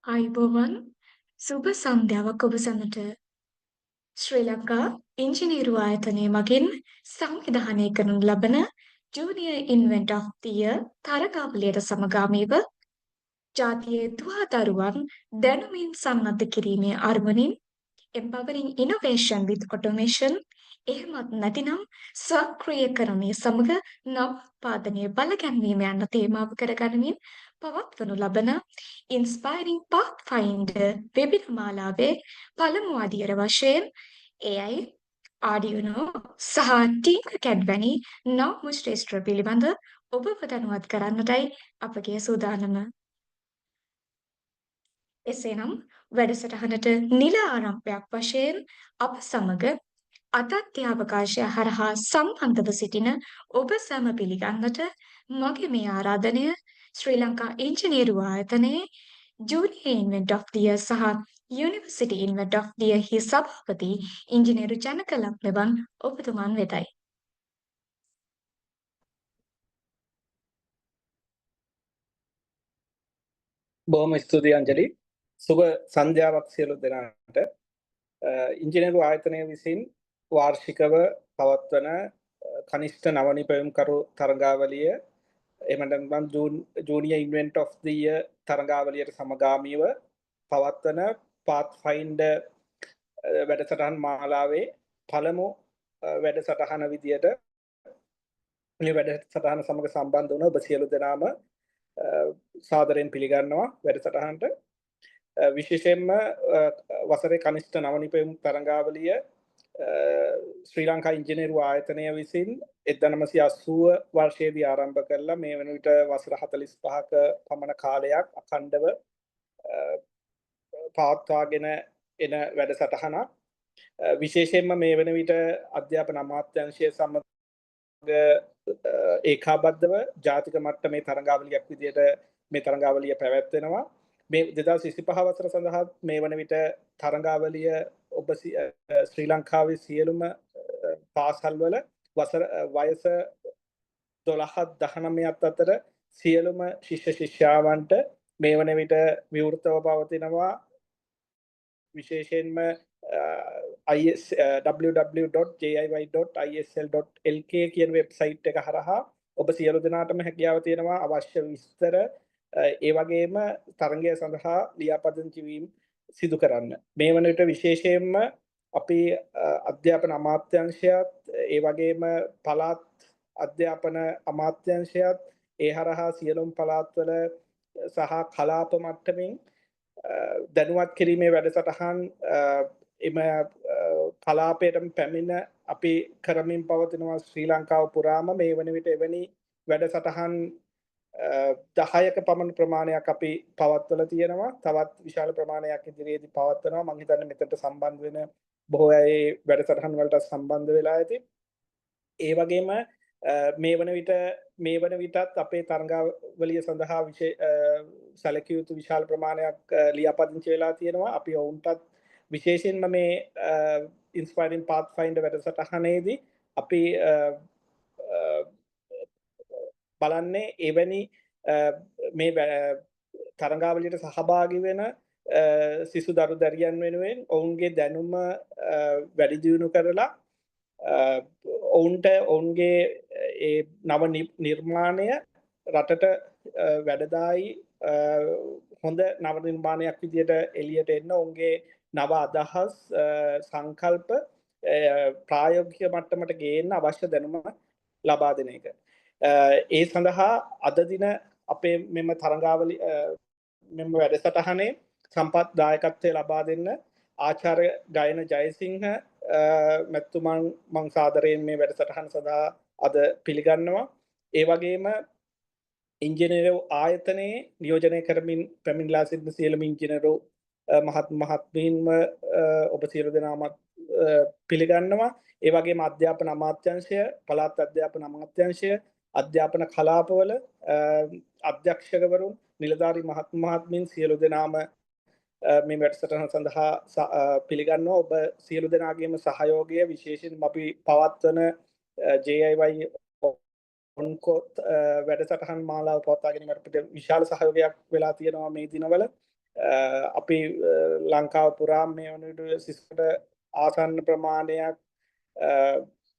ආයුබෝවන් සුබ සන්ධ්‍යාවක් ඔබ සැමට ශ්‍රී ලංකා ඉංජිනේරු ආයතනය මගින් සංවිධානය කරනු ලබන junior inventor of the year තරගාවලියට සමගාමීව ජාතියේ දුහදරුවන් දැනුමින් සන්නද්ධ කිරීමේ අරමුණින් empowering innovation with automation එහෙමත් නැතිනම් ස්වක්‍රීයකරණය සමග නව උත්පාදනය බලගැන්වීම යන තේමාව කරගනිමින් පවත්වනු ලබන Inspiring Pathfinder වෙබිනාර මාලාවේ පළමු අදියර වශයෙන් AI, Arduino සහ Tinkercad වැනි නව ශ්‍රේෂ්ඨ පිළිබඳ ඔබව දැනුවත් කරන්නටයි අපගේ සූදානම. එසේනම් වැඩසටහනට නිල ආරම්භයක් වශයෙන් අප සමග අතත්ත්‍යාවකාශය හරහා සම්බන්ධව සිටින ඔබ සැම පිළිගන්නට මගේ මේ ආරාධනය ශ්‍රී ලංකා ඉංජිනේරු ආයතනයේ junior inventor of the year සහ university inventor of the year හි සභාපති ඉංජිනේරු ජනක ලක්මෙවන් ඔබතුමන් වෙතයි. බොහොම ස්තුතියි අංජලි. සුබ සන්ධ්‍යාවක් සියලු දෙනාට. ඉංජිනේරු ආයතනය විසින් වාර්ෂිකව පවත්වන කනිෂ්ඨ නවනිපැයුම්කරු තරගාවලිය එහෙම නැත්නම් junior inventor of the year තරගාවලියට සමගාමීව පවත්වන පාත්ෆයින්ඩර් වැඩසටහන් මාලාවේ පළමු වැඩසටහන විදියට මේ වැඩසටහන සමග සම්බන්ධ වුණ ඔබ සියලු දෙනාම සාදරයෙන් පිළිගන්නවා වැඩසටහනට. විශේෂයෙන්ම වසරේ කනිෂ්ඨ නවනිපැයුම් තරගාවලිය ශ්‍රී ලංකා ඉංජිනේරු ආයතනය විසින් 1980 වර්ෂයේදී ආරම්භ කළා. මේ වන විට වසර 45ක පමණ කාලයක් අඛණ්ඩව පවත්වාගෙන එන වැඩසටහනක්. විශේෂයෙන්ම මේ වන විට අධ්‍යාපන අමාත්‍යාංශය සමග ඒකාබද්ධව ජාතික මට්ටමේ තරගාවලියක් විදියට මේ තරගාවලිය පැවැත්වෙනවා. මේ 2025 වසර සඳහා මේ වන විට තරගාවලිය ඔබ ශ්‍රී ලංකාවේ සියලුම පාසල්වල වසර වයස 12-19 අතර සියලුම ශිෂ්‍ය ශිෂ්‍යාවන්ට මේ වන විට විවෘතව පවතිනවා. විශේෂයෙන්ම www.jiy.isl.lk කියන වෙබ්සයිට් එක හරහා ඔබ සියලු දෙනාටම හැකියාව තියෙනවා අවශ්‍ය විස්තර ඒ වගේම තරගය සඳහා ලියාපදිංචි වීම සිදු කරන්න. මේ වන විට විශේෂයෙන්ම අපි අධ්‍යාපන අමාත්‍යාංශයත් ඒ වගේම පළාත් අධ්‍යාපන අමාත්‍යාංශයත් ඒ හරහා සියලුම පළාත්වල සහ කලාප මට්ටමින් දැනුවත් කිරීමේ වැඩසටහන් එම කලාපයටම පැමිණ අපි කරමින් පවතිනවා ශ්‍රී ලංකාව පුරාම. මේ වන විට එවැනි වැඩසටහන් 10ක පමණ ප්‍රමාණයක් අපි පවත්වලා තියෙනවා. තවත් විශාල ප්‍රමාණයක් ඉදිරියේදී පවත්වනවා. මම හිතන්නේ මෙතනට සම්බන්ධ වෙන බොහෝ අය වැඩසටහන් වලට සම්බන්ධ වෙලා ඇති. ඒ වගේම මේ වන විටත් අපේ තරගාවලිය සඳහා සැලකිය යුතු විශාල ප්‍රමාණයක් ලියාපදිංචි වෙලා තියෙනවා. අපි ඔවුන්ටත් විශේෂයෙන්ම මේ Inspiring Pathfinder වැඩසටහනේදී අපි බලන්නේ එවැනි මේ තරගාවලියට සහභාගී වෙන සිසු දරු දැරියන් වෙනුවෙන් ඔවුන්ගේ දැනුම වැඩි දියුණු කරලා ඔවුන්ට ඔවුන්ගේ ඒ නව නිර්මාණය රටට වැඩදායි හොඳ නව නිර්මාණයක් විදියට එළියට එන්න ඔවුන්ගේ නව අදහස් සංකල්ප ප්‍රායෝගික මට්ටමට ගේන්න අවශ්‍ය දැනුම ලබා දෙන එක. ඒ සඳහා අද දින අපේ මෙම තරගාවලිය මෙම වැඩසටහනේ සම්පත් දායකත්වය ලබා දෙන්න ආචාර්ය ගයන ජයසිංහ මැතිතුමන් මං සාදරයෙන් මේ වැඩසටහන සඳහා අද පිළිගන්නවා. ඒ වගේම ඉංජිනේරු ආයතනයේ නියෝජනය කරමින් පැමිණලා සිටින සියලුම ඉංජිනේරු මහත්මීන්ම ඔබ සියලු දෙනාමත් පිළිගන්නවා. ඒ වගේම අධ්‍යාපන අමාත්‍යාංශය, පළාත් අධ්‍යාපන අමාත්‍යාංශය, අධ්‍යාපන කලාපවල අධ්‍යක්ෂකවරුන්, නිලධාරී මහත්මීන් සියලු දෙනාම මේ වැඩසටහන සඳහා පිළිගන්නවා. ඔබ සියලු දෙනාගේම සහයෝගය විශේෂයෙන්ම අපි පවත්වන JIY ඔන්කොත් වැඩසටහන් මාලාව පවත්වා ගැනීමට විශාල සහයෝගයක් වෙලා තියෙනවා මේ දිනවල. අපි ලංකාව පුරා මේ වන විට සිසුන්ට ආසන්න ප්‍රමාණයක්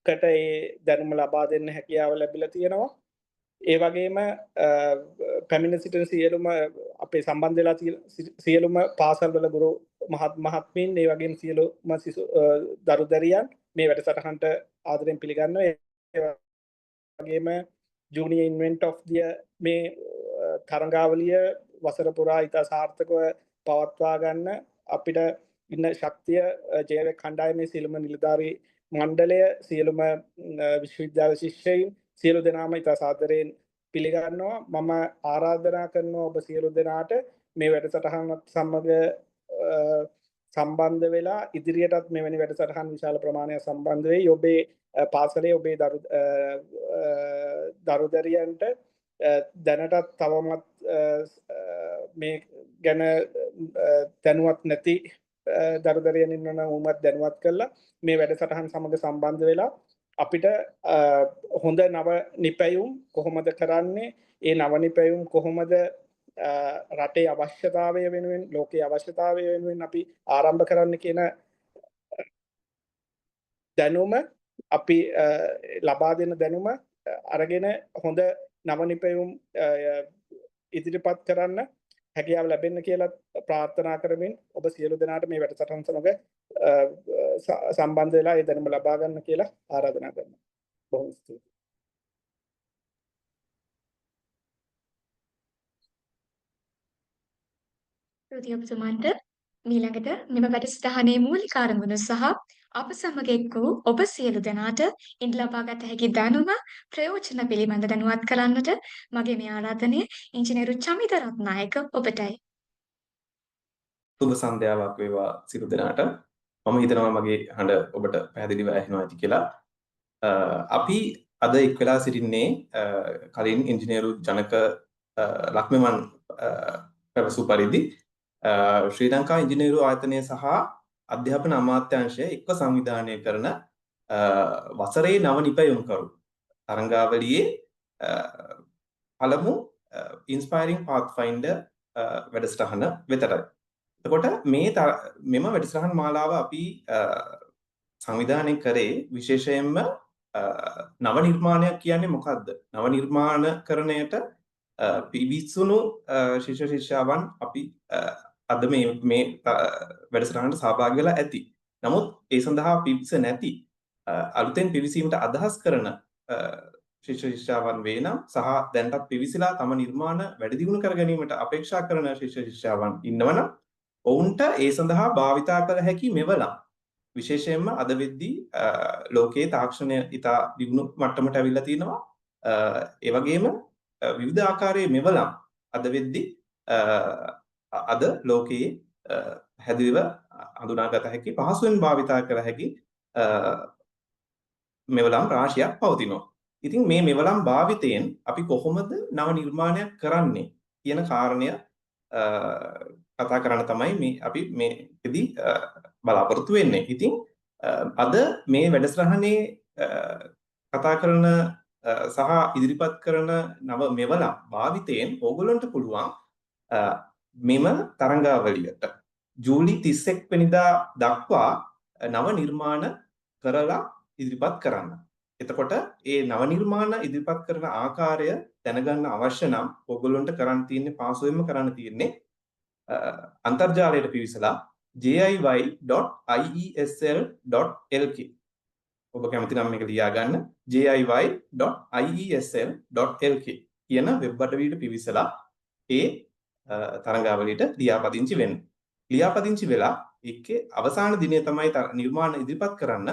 කට ඒ දැනුම ලබා දෙන්න හැකියාව ලැබිලා තියෙනවා. ඒ වගේම පැමිණ සිටින සියලුම අපේ සම්බන්ධ වෙලා සියලුම පාසල්වල ගුරු මහත්මීන් ඒ වගේම සියලුම සිසු දරුදරියන් මේ වැඩසටහනට ආදරෙන් පිළිගන්නවා. ඒ වගේම ජූනියර් ඉන්වෙන්ට් ඔෆ් ද මේ තරඟාවලිය වසර පුරා ඉතා සාර්ථකව පවත්වා ගන්න අපිට ඉන්න ශක්තිය ජේවැක් කණ්ඩායමේ සියලුම නිලධාරී මණ්ඩලය සියලුම විශ්වවිද්‍යාල ශිෂ්‍යයින් සියලු දෙනාම ඉතා සාදරයෙන් පිළිගන්නවා. මම ආරාධනා කරනවා ඔබ සියලු දෙනාට මේ වැඩසටහනත් සමග සම්බන්ධ වෙලා ඉදිරියටත් මෙවැනි වැඩසටහන් විශාල ප්‍රමාණයක් සම්බන්ධ වෙයි. ඔබේ පාසලේ ඔබේ දරුදරියන්ට දැනටත් තවමත් මේ ගැන දැනුවත් නැති දරුදරියන් ඉන්නවනම් උමත් දැනුවත් කරලා මේ වැඩසටහන් සමග සම්බන්ධ වෙලා අපිට හොඳ නව නිපැයුම් කොහොමද කරන්නේ, ඒ නව නිපැයුම් කොහොමද රටේ අවශ්‍යතාවය වෙනුවෙන් ලෝකයේ අවශ්‍යතාවය වෙනුවෙන් අපි ආරම්භ කරන්න කියන දැනුම අපි ලබා දෙන දැනුම අරගෙන හොඳ නව නිපැයුම් ඉදිරිපත් කරන්න හැකියාව ලැබෙන්න කියලා ප්‍රාර්ථනා කරමින් ඔබ සියලු දෙනාට මේ වැඩසටහන සමග සම්බන්ධ වෙලා ඒ දැනුම ලබා ගන්න කියලා ආරාධනා කරනවා. බොහොම ස්තුතියි. ඔබතුමාන්ට ඊළඟට මෙම වැඩසටහනේ මූලික අරමුණු සහ අප සමග එක් වූ ඔබ සියලු දෙනාට ඉන් ලබාගත හැකි දැනුම ප්‍රයෝජන පිළිබඳ දැනුවත් කරන්නට මගේ මේ ආරාධනය ඉංජිනේරු චමිත රත්නායක ඔබටයි. සුබ සන්ධ්‍යාවක් වේවා සියලු දෙනාට. මම හිතනවා මගේ හඬ ඔබට පැහැදිලිව ඇහෙනවා ඇති කියලා. අපි අද එක් වෙලා සිටින්නේ කලින් ඉංජිනේරු ජනක ලක්මන් පැවසු පරිදි ශ්‍රී ලංකා ඉංජිනේරු ආයතනය සහ අධ්‍යාපන අමාත්‍යාංශය එක්ව සංවිධානය කරන වසරේ නව නිපැයුම්කරු තරඟාවලියේ පළමු ඉන්ස්පයරිං පාත්ෆයින්ඩර් වැඩසටහන වෙතටයි. එතකොට මෙම වැඩසටහන් මාලාව අපි සංවිධානය කරේ විශේෂයෙන්ම නව නිර්මාණයක් කියන්නේ මොකක්ද? නව නිර්මාණකරණයට පිවිසුණු ශිෂ්‍ය ශිෂ්‍යාවන් අපි අද මේ වැඩසටහනට සහභාගී වෙලා ඇති. නමුත් ඒ සඳහා පිවිස නැති අලුතෙන් පිවිසීමට අදහස් කරන ශිෂ්‍ය ශිෂ්‍යාවන් වේ නම් සහ දැන්ටත් පිවිසලා තම නිර්මාණ වැඩි දියුණු කර ගැනීමට අපේක්ෂා කරන ශිෂ්‍ය ශිෂ්‍යාවන් ඉන්නවනම් ඔවුන්ට ඒ සඳහා භාවිතා කළ හැකි මෙවලම් විශේෂයෙන්ම අද වෙද්දී ලෝකයේ තාක්ෂණය ඉතා දියුණු මට්ටමට ඇවිල්ලා තිනවා. ඒ වගේම විවිධ ආකාරයේ මෙවලම් අද වෙද්දී අද ලෝකයේ හැදිව හඳුනාගත හැකි පහසුවෙන් භාවිතා කළ හැකි මෙවලම් රාශියක් පවතිනවා. ඉතින් මේ මෙවලම් භාවිතයෙන් අපි කොහොමද නව නිර්මාණයක් කරන්නේ කියන කාරණය කතා කරන්න තමයි අපි මේකෙදී බලාපොරොත්තු වෙන්නේ. ඉතින් අද මේ වැඩසටහනේ කතා කරන සහ ඉදිරිපත් කරන නව මෙවලම් භාවිතයෙන් ඕගොල්ලන්ට පුළුවන් මෙම තරඟාවලියට ජූලි 31 වෙනිදා දක්වා නව නිර්මාණ කරලා ඉදිරිපත් කරන්න. එතකොට ඒ නව නිර්මාණ ඉදිරිපත් කරන ආකාරය දැනගන්න අවශ්‍ය නම් ඕගොල්ලන්ට කරන්න තියෙන්නේ පාසුවෙන්ම කරන්න තියෙන්නේ අන්තර්ජාලයට පිවිසලා jiy.iesl.lk ඔබ කැමති නම් මේක ලියා ගන්න jiy.iesl.lk කියන වෙබ් අඩවියට පිවිසලා ඒ තරඟාවලියට ලියාපදිංචි වෙන්න. ලියාපදිංචි වෙලා ඒකේ අවසාන දිනය තමයි නිර්මාණ ඉදිරිපත් කරන්න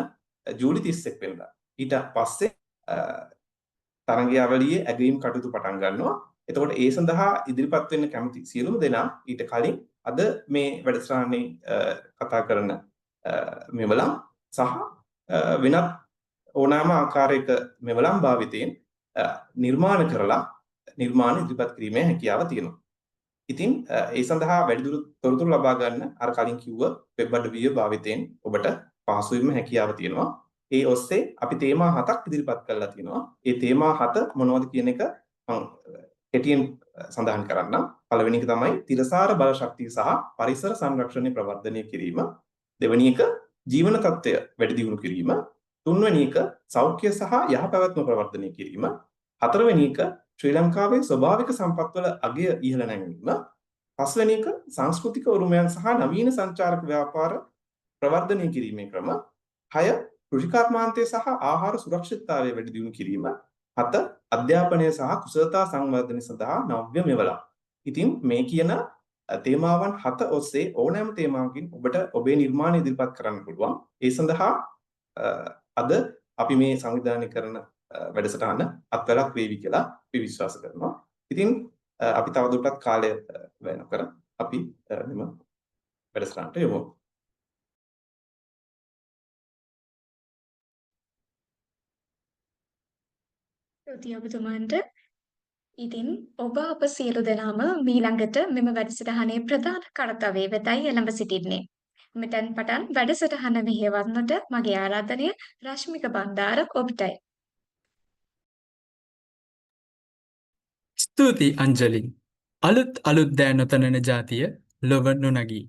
ජූලි 31 වෙනිදා. ඊට පස්සේ තරඟාවලියේ ඇගීම් කටයුතු පටන් ගන්නවා. එතකොට ඒ සඳහා ඉදිරිපත් වෙන්න කැමති සියලුම දෙනා ඊට කලින් අද මේ වැඩසටහනේ කතා කරන මෙවලම් සහ වෙනත් ඕනෑම ආකාරයක මෙවලම් භාවිතයෙන් නිර්මාණ කරලා නිර්මාණ ඉදිරිපත් කිරීමේ හැකියාව තියෙනවා. ඉතින් ඒ සඳහා වැඩිදුර තොරතුරු ලබා ගන්න අර කලින් කිව්ව වෙබ් අඩවිය භාවිතයෙන් ඔබට පහසුවෙන්ම හැකියාව තියෙනවා. ඒ ඔස්සේ අපි තේමා 7ක් ඉදිරිපත් කරලා තියෙනවා. ඒ තේමා 7 මොනවද කියන එක මම කෙටියෙන් සඳහන් කරන්නම්. පළවෙනි එක තමයි තිරසාර බල ශක්තිය සහ පරිසර සංරක්ෂණය ප්‍රවර්ධනය කිරීම. දෙවෙනි එක ජීවන තත්ත්වය වැඩි දියුණු කිරීම. තුන්වෙනි එක සෞඛ්‍ය සහ යහපැවැත්ම ප්‍රවර්ධනය කිරීම. හතරවෙනි එක ශ්‍රී ලංකාවේ ස්වභාවික සම්පත්වල අගය ඉහළ නැංවීම. පස්වෙනි එක සංස්කෘතික උරුමයන් සහ නවීන සංචාරක ව්‍යාපාර ප්‍රවර්ධනය කිරීමේ ක්‍රම. 6 කෘෂිකර්මාන්තය සහ ආහාර සුරක්ෂිතතාවය වැඩි දියුණු කිරීම. 7 අධ්‍යාපනය සහ කුසලතා සංවර්ධනය සඳහා නව්‍ය මෙවලම්. ඉතින් මේ කියන තේමාවන් 7 ඔස්සේ ඕනෑම තේමාවකින් ඔබට ඔබේ නිර්මාණ ඉදිරිපත් කරන්න පුළුවන්. ඒ සඳහා අද අපි මේ සංවිධානය කරන වැඩසටහන අත්වලක් වේවි කියලා අපි විශ්වාස කරනවා. ඉතින් අපි තවදුරටත් කාලය වැය නොකර අපි මෙම වැඩසටහනට යමු. ස්තුතියි ඔබතුමන්ට. ඉතින් ඔබ අප සියලු දෙනාම මීළඟට මෙම වැඩසටහනේ ප්‍රධාන කර්තව්‍යය වෙතයි එළඹ සිටින්නේ. මෙතෙන් පටන් වැඩසටහන මෙහෙයවන්නට මගේ ආරාධනය රශ්මික බණ්ඩාර ඔබටයි. ස්තුති අංජලින්. අලුත් දෑ නොතනන ජාතිය ලොව නොනගී.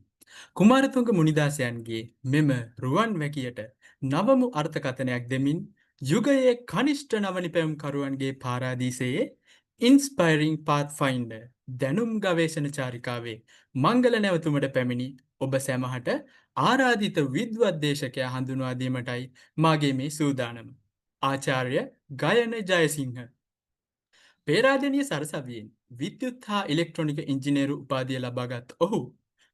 කුමාරතුංග මුනිදාසයන්ගේ මෙම රුවන් වැකියට නවමු අර්ථකථනයක් දෙමින් යුගයේ කනිෂ්ඨ නවනිපැයුම්කරුවන්ගේ පාරාදීසයේ ඉන්ස්පයිරිං පාත්ෆයින්ඩර් දැනුම් ගවේෂණ චාරිකාවේ මංගල නැවතුමට පැමිණි ඔබ සැමහට ආරාධිත විද්වද්දේශකයා හඳුන්වා දීමටයි මාගේ මේ සූදානම. ආචාර්ය ගයන ජයසිංහ. පේරාදෙනිය සරසවියෙන් විද්‍යුත් හා ඉලෙක්ට්‍රොනික ඉංජිනේරු උපාධිය ලබාගත් ඔහු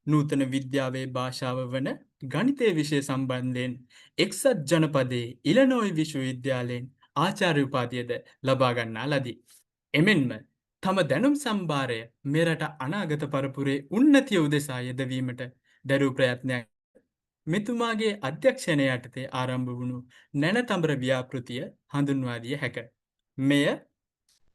නූතන විද්‍යාවේ භාෂාව වන ගණිතය විෂය සම්බන්ධයෙන් එක්සත් ජනපදයේ ඉලනෝයි විශ්වවිද්‍යාලයෙන් ආචාර්ය උපාධියද ලබාගන්නා ලදී. එමෙන්ම තම දැනුම් සම්භාරය මෙරට අනාගත පරපුරේ උන්නතිය උදෙසා යෙදවීමට දැරූ ප්‍රයත්නයක් මෙතුමාගේ අධ්‍යක්ෂණය යටතේ ආරම්භ වුණු නැනතඹර ව්‍යාපෘතිය හඳුන්වා දිය හැක. මෙය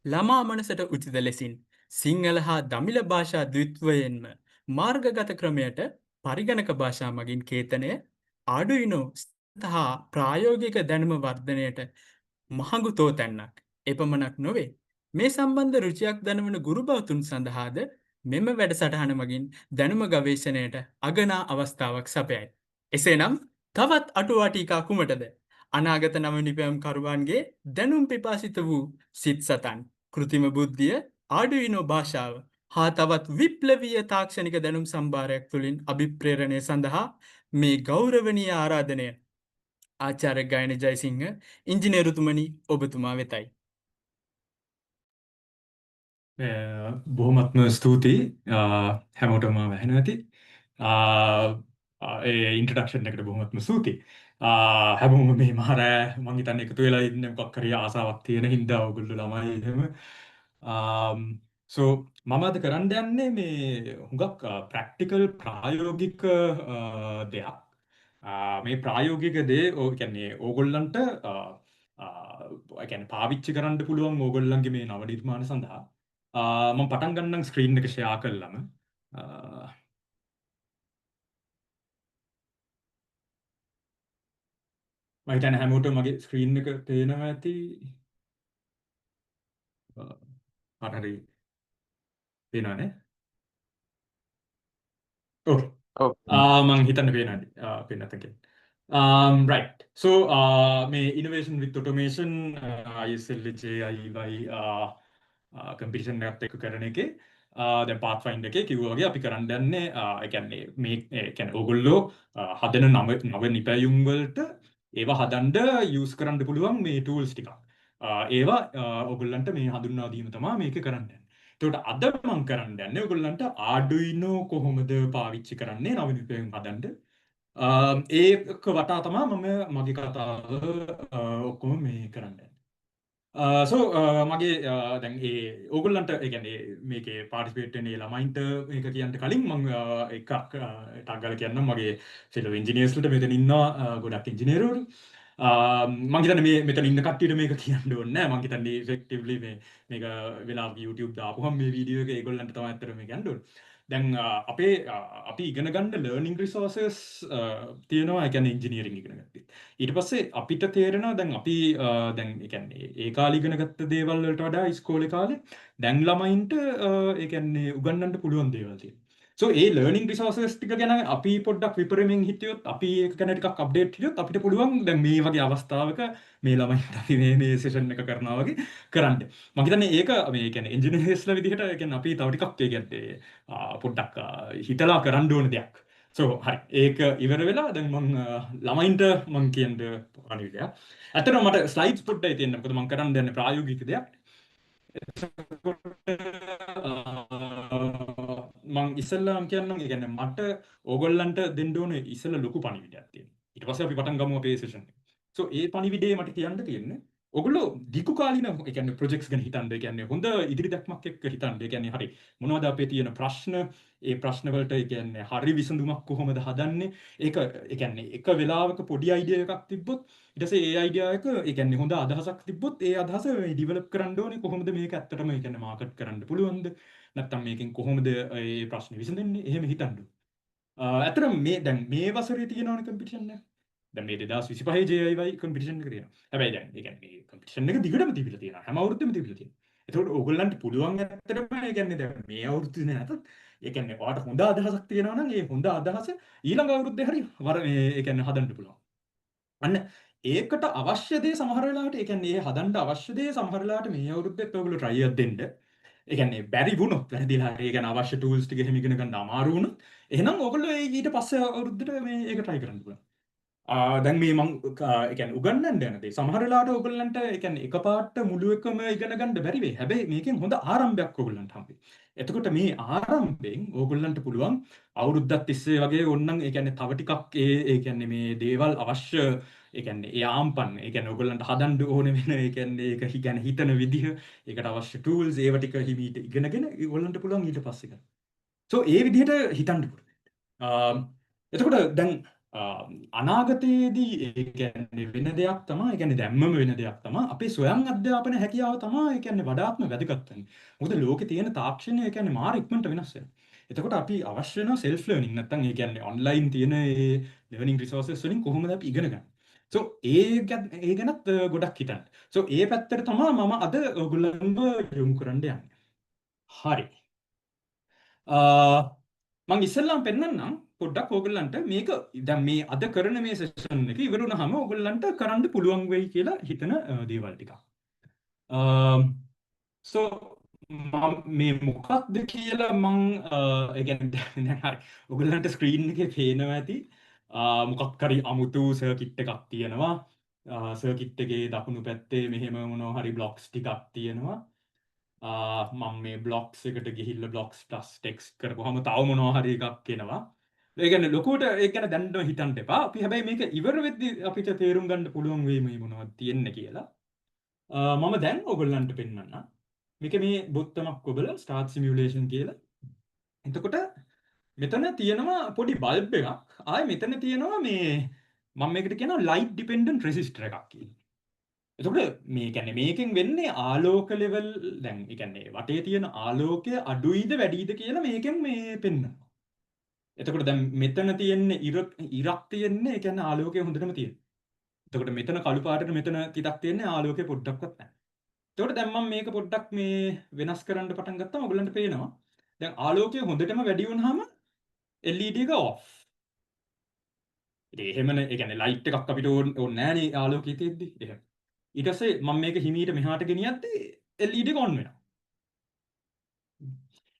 ළමා මනසට උචිත ලෙසින් සිංහල හා දමිළ භාෂා ද්විත්වයෙන්ම මාර්ගගත ක්‍රමයට පරිගණක භාෂා මගින් කේතනය ආඩුයිනෝ සහ ප්‍රායෝගික දැනුම වර්ධනයට මහඟු තෝතැන්නක්. එපමණක් නොවේ. මේ සම්බන්ධ රුචියක් දනවන ගුරුබවතුන් සඳහාද මෙම වැඩසටහන මගින් දැනුම ගවේෂණයට අගනා අවස්ථාවක් සපයයි. එසේනම් තවත් අටුවාටීකා කුමටද? අනාගත නවනිපැයම් කරුවන්ගේ දැනුම් පිපාසිත වූ සිත් සතන් කෘතිම බුද්ධිය ආඩුයිනෝ භාෂාව හා තවත් විප්ලවීය තාක්ෂණික දැනුම් සම්භාරයක් තුළින් අභිප්‍රේරණය සඳහා මේ ගෞරවනීය ආරාධනය ආචාර්ය ගයන ජයසිංහ ඉංජිනේරුතුමනි ඔබතුමා වෙතයි. බොහොමත්ම ස්තුතියි හැමෝටම වැහෙන ඇති ඉන්ට්‍රඩක්ෂන් එකට බොහොමත්ම ස්තුතියි. හැමෝම මේ මහරෑ මං හිතන්නේ එකතු වෙලා ඉන්න මොකක් හරි ආසාවක් තියෙන හින්දා ඔයගොල්ලෝ ළමයි එහෙම. සෝ මම අද කරන්න යන්නේ මේ හුඟක් ප්‍රැක්ටිකල් ප්‍රායෝගික දෙයක්. මේ ප්‍රායෝගික දේ කියන්නේ ඕගොල්ලන්ට කියන්නේ පාවිච්චි කරන්න පුළුවන් ඕගොල්ලන්ගේ මේ නව නිර්මාණ සඳහා. මම පටන් ගන්නම් ස්ක්‍රීන් එක ෂෙයා කළාම මම හිතන්නේ හැමෝටම මගේ ස්ක්‍රීන් එක පේනවා ඇති. හරි පේනවනේ. ඕකේ. මම හිතන්නේ පේනවා පේනතකේ. Right. So මේ innovation with automation ISLJ IY competition එකත් එක්ක කරන එකේ දැන් පාත්ෆයින්ඩර් එකේ කිව්වා වගේ අපි කරන්න යන්නේ ඒ කියන්නේ මේ කියන්නේ ඕගොල්ලෝ හදන නව නිපැයුම් වලට ඒවා හදන්න යූස් කරන්න පුළුවන් මේ ටූල්ස් ටිකක්. ඒවා ඕගොල්ලන්ට මේ හඳුන්වා දීම තමයි මේක කරන්න යන්නේ. එතකොට අද මම කරන්න යන්නේ ඕගොල්ලන්ට Arduino කොහොමද පාවිච්චි කරන්නේ නව නිපැයුම් හදන්න. ඒක වටා තමයි මම මගේ කතාව ඔක්කොම මේ කරන්නේ. මගේ දැන් ඒ ඕගොල්ලන්ට ඒ කියන්නේ මේකේ පාර්ටිසිපේට් වෙන ළමයින්ට මේක කියන්න කලින් මම එකක් ටක් ගාලා කියන්නම් මගේ ෆෙලෝ ඉන්ජිනියර්ස්ලට මෙතන ඉන්නවා ගොඩක් ඉන්ජිනේරුවරු. මං හිතන්නේ මේ මෙතන ඉන්න කට්ටියට මේක කියන්න ඕනේ නැහැ. මං හිතන්නේ effectively මේක වෙලාවක YouTube දාපුවම මේ වීඩියෝ එක ඒගොල්ලන්ට තමයි අත්තර මේ ගන්න ඕනේ. දැන් අපි ඉගෙන ගන්න learning resources තියෙනවා. ඒ කියන්නේ engineering ඉගෙන ගත්තේ. ඊට පස්සේ අපිට තේරෙනවා දැන් අපි දැන් ඒ කියන්නේ ඒ කාලේ ඉගෙන ගත්ත දේවල් වලට වඩා ඉස්කෝලේ කාලේ දැන් ළමයින්ට ඒ කියන්නේ උගන්වන්න පුළුවන් දේවල් තියෙනවා. So ඒ learning resources ටික ගැන අපි පොඩ්ඩක් විපරමින් හිටියොත් අපි ඒක ගැන ටිකක් අප්ඩේට් හිටියොත් අපිට පුළුවන් දැන් මේ වගේ අවස්ථාවක මේ ළමයින්ට අපි මේ සෙෂන් එක කරනවා වගේ කරන්න. මම හිතන්නේ ඒක මේ කියන්නේ එන්ජිනියර්ස්ලා විදිහට ඒ කියන්නේ අපි තව ටිකක් ඒ කියන්නේ පොඩ්ඩක් හිතලා කරන්න ඕන දෙයක්. So හරි ඒක ඉවර වෙලා දැන් මම ළමයින්ට මම කියන්න අනිවිදයක්. ඇත්තටම මට ස්ලයිඩ්ස් පොඩ්ඩයි තියෙන්නේ. මොකද මම කරන්න යන්නේ ප්‍රායෝගික දෙයක්. මං ඉස්සල්ලාම් කියන්නම් ඒ කියන්නේ මට ඕගොල්ලන්ට දෙන්න ඕනේ ඉස්සෙල්ලා ලොකු පණිවිඩයක් තියෙනවා. ඊට පස්සේ අපි පටන් ගමු අපේ සෙෂන් එක. So ඒ පණිවිඩේ මට කියන්න තියෙන්නේ ඔගොල්ලෝ දිගු කාලින ඒ කියන්නේ ප්‍රොජෙක්ට්ස් ගැන හිතන්න. ඒ කියන්නේ හොඳ ඉදිරි දැක්මක් එක්ක හිතන්න. ඒ කියන්නේ හරි මොනවද අපේ තියෙන ප්‍රශ්න? ඒ ප්‍රශ්න වලට ඒ කියන්නේ හරි විසඳුමක් කොහොමද හදන්නේ? ඒක ඒ කියන්නේ එක වෙලාවක පොඩි අයිඩියා එකක් තිබ්බොත් ඊට පස්සේ ඒ අයිඩියා එක ඒ කියන්නේ හොඳ අදහසක් තිබ්බොත් ඒ අදහස ඩිවෙලොප් කරන්න ඕනේ කොහොමද මේක ඇත්තටම ඒ කියන්නේ මාකට් කරන්න පුළුවන්ද? නැත්තම් මේකෙන් කොහොමද ඒ ප්‍රශ්නේ විසඳෙන්නේ? එහෙම හිතන්න. ඇත්තටම මේ දැන් මේ වසරේ තියෙනවනේ කම්පිටිෂන් එක. දැන් මේ 2025 JIY කම්පිටිෂන් එක තියෙනවා. හැබැයි දැන් ඒ කියන්නේ මේ කම්පිටිෂන් එක දිගටම තිබිලා තියෙනවා. හැම අවුරුද්දෙම තිබිලා තියෙනවා. ඒතකොට ඕගොල්ලන්ට පුළුවන් ඇත්තටම ඒ කියන්නේ දැන් මේ අවුරුද්දේ නැතත් ඒ කියන්නේ ඔයාලට හොඳ අදහසක් තියෙනවා නම් ඒ හොඳ අදහස ඊළඟ අවුරුද්දේ හරි ඒ කියන්නේ හදන්න පුළුවන්. අන්න ඒකට අවශ්‍ය දේ සමහර වෙලාවට ඒ කියන්නේ ඒ හදන්න අවශ්‍ය දේ සමහර වෙලාවට මේ අවුරුද්දෙත් ඔයගොල්ලෝ try එකක් දෙන්න. ඒ කියන්නේ බැරි වුණොත් වැරදිලා හරි ඒ කියන්නේ අවශ්‍ය tools ටික එහෙම ඉගෙන ගන්න අමාරු වුණොත් එහෙනම් ඔයගොල්ලෝ ඊට පස්සේ අවුරුද්දට මේ ඒක try කරන්න පුළුවන්. දැන් මේ මං ඒ කියන්නේ උගන්වන්න යන දේ සමහර වෙලාවට ඔයගොල්ලන්ට ඒ කියන්නේ එකපාරට මුළු එකම ඉගෙන ගන්න බැරි වෙයි. හැබැයි මේකෙන් හොඳ ආරම්භයක් ඔයගොල්ලන්ට හම්බෙයි. එතකොට මේ ආරම්භයෙන් ඕගොල්ලන්ට පුළුවන් අවුරුද්දක් තිස්සේ වගේ ඕනනම් ඒ කියන්නේ තව ටිකක් ඒ කියන්නේ මේ දේවල් අවශ්‍ය ඒ කියන්නේ ඒ ආම්පන් ඒ කියන්නේ ඕගොල්ලන්ට හදන්න ඕන වෙන ඒ කියන්නේ ඒක ගැන හිතන විදිහ ඒකට අවශ්‍ය tools ඒව ටික හිමීට ඉගෙනගෙන ඕගොල්ලන්ට පුළුවන් ඊට පස්සේ කරන්න. So ඒ විදිහට හිතන්න පුළුවන්. එතකොට දැන් අනාගතයේදී ඒ කියන්නේ වෙන දෙයක් තමයි ඒ කියන්නේ දැම්මම වෙන දෙයක් තමයි අපේ ස්වයං අධ්‍යාපන හැකියාව තමයි ඒ කියන්නේ වඩාත්ම වැදගත් වෙන්නේ. මොකද ලෝකේ තියෙන තාක්ෂණය ඒ කියන්නේ මාර ඉක්මනට වෙනස් වෙනවා. එතකොට අපි අවශ්‍ය වෙන self learning නැත්නම් ඒ කියන්නේ online තියෙන ඒ learning resources වලින් කොහොමද අපි ඉගෙන ගන්න. So ඒ ගැනත් ගොඩක් හිතන්න. So ඒ පැත්තට තමයි මම අද ඔයගොල්ලන්ව යොමු කරන්න යන්නේ. හරි. මම ඉස්සෙල්ලාම පෙන්නන්නම් පොඩ්ඩක් ඕගොල්ලන්ට මේක දැන් මේ අද කරන මේ සෙෂන් එක ඉවර වුණාම ඕගොල්ලන්ට කරන්න පුළුවන් වෙයි කියලා හිතන දේවල් ටිකක්. So මම මේ මොකක්ද කියලා මම ඒ කියන්නේ දැන් හරි ඕගොල්ලන්ට ස්ක්‍රීන් එකේ පේනවා ඇති මොකක් හරි අමුතු සර්කිට් එකක් තියෙනවා. සර්කිට් එකේ දකුණු පැත්තේ මෙහෙම මොනවා හරි බ්ලොක්ස් ටිකක් තියෙනවා. මම මේ බ්ලොක්ස් එකට ගිහිල්ලා බ්ලොක්ස් ප්ලස් ටෙක්ස්ට් කරපුවාම තව මොනවා හරි එකක් එනවා. ඒ කියන්නේ ලොකුට ඒක ගැන දැනට හිතන්න එපා. අපි හැබැයි මේක ඉවර වෙද්දි අපිට තේරුම් ගන්න පුළුවන් වෙයි මේ මොනවද තියෙන්නේ කියලා. මම දැන් ඔයගොල්ලන්ට පෙන්නන්නම්. මේක මේ බොත්තමක් ඔබලා start simulation කියලා. එතකොට මෙතන තියෙනවා පොඩි බල්බ් එකක්. ආයේ මෙතන තියෙනවා මේ මම මේකට කියනවා light dependent resistor එකක් කියලා. එතකොට මේ කියන්නේ මේකෙන් වෙන්නේ ආලෝක ලෙවල් දැන් ඒ කියන්නේ වටේ තියෙන ආලෝකය අඩුයිද වැඩිද කියලා මේකෙන් මේ පෙන්වනවා. එතකොට දැන් මෙතන තියෙන්නේ ඉරක් තියෙන්නේ ඒ කියන්නේ ආලෝකය හොඳටම තියෙනවා. එතකොට මෙතන කළු පාටට මෙතන තිතක් තියෙන්නේ ආලෝකය පොඩ්ඩක්වත් නැහැ. එතකොට දැන් මම මේක පොඩ්ඩක් මේ වෙනස් කරන්න පටන් ගත්තාම ඔයගලන්ට පේනවා. දැන් ආලෝකය හොඳටම වැඩි වුණාම LED එක off. ඉතින් එහෙමනේ ඒ කියන්නේ ලයිට් එකක් අපිට ඕනේ නැහැනේ ආලෝකය තියෙද්දි. එහෙම. ඊට පස්සේ මම මේක හිමීට මෙහාට ගෙනියද්දී LED එක on වෙනවා.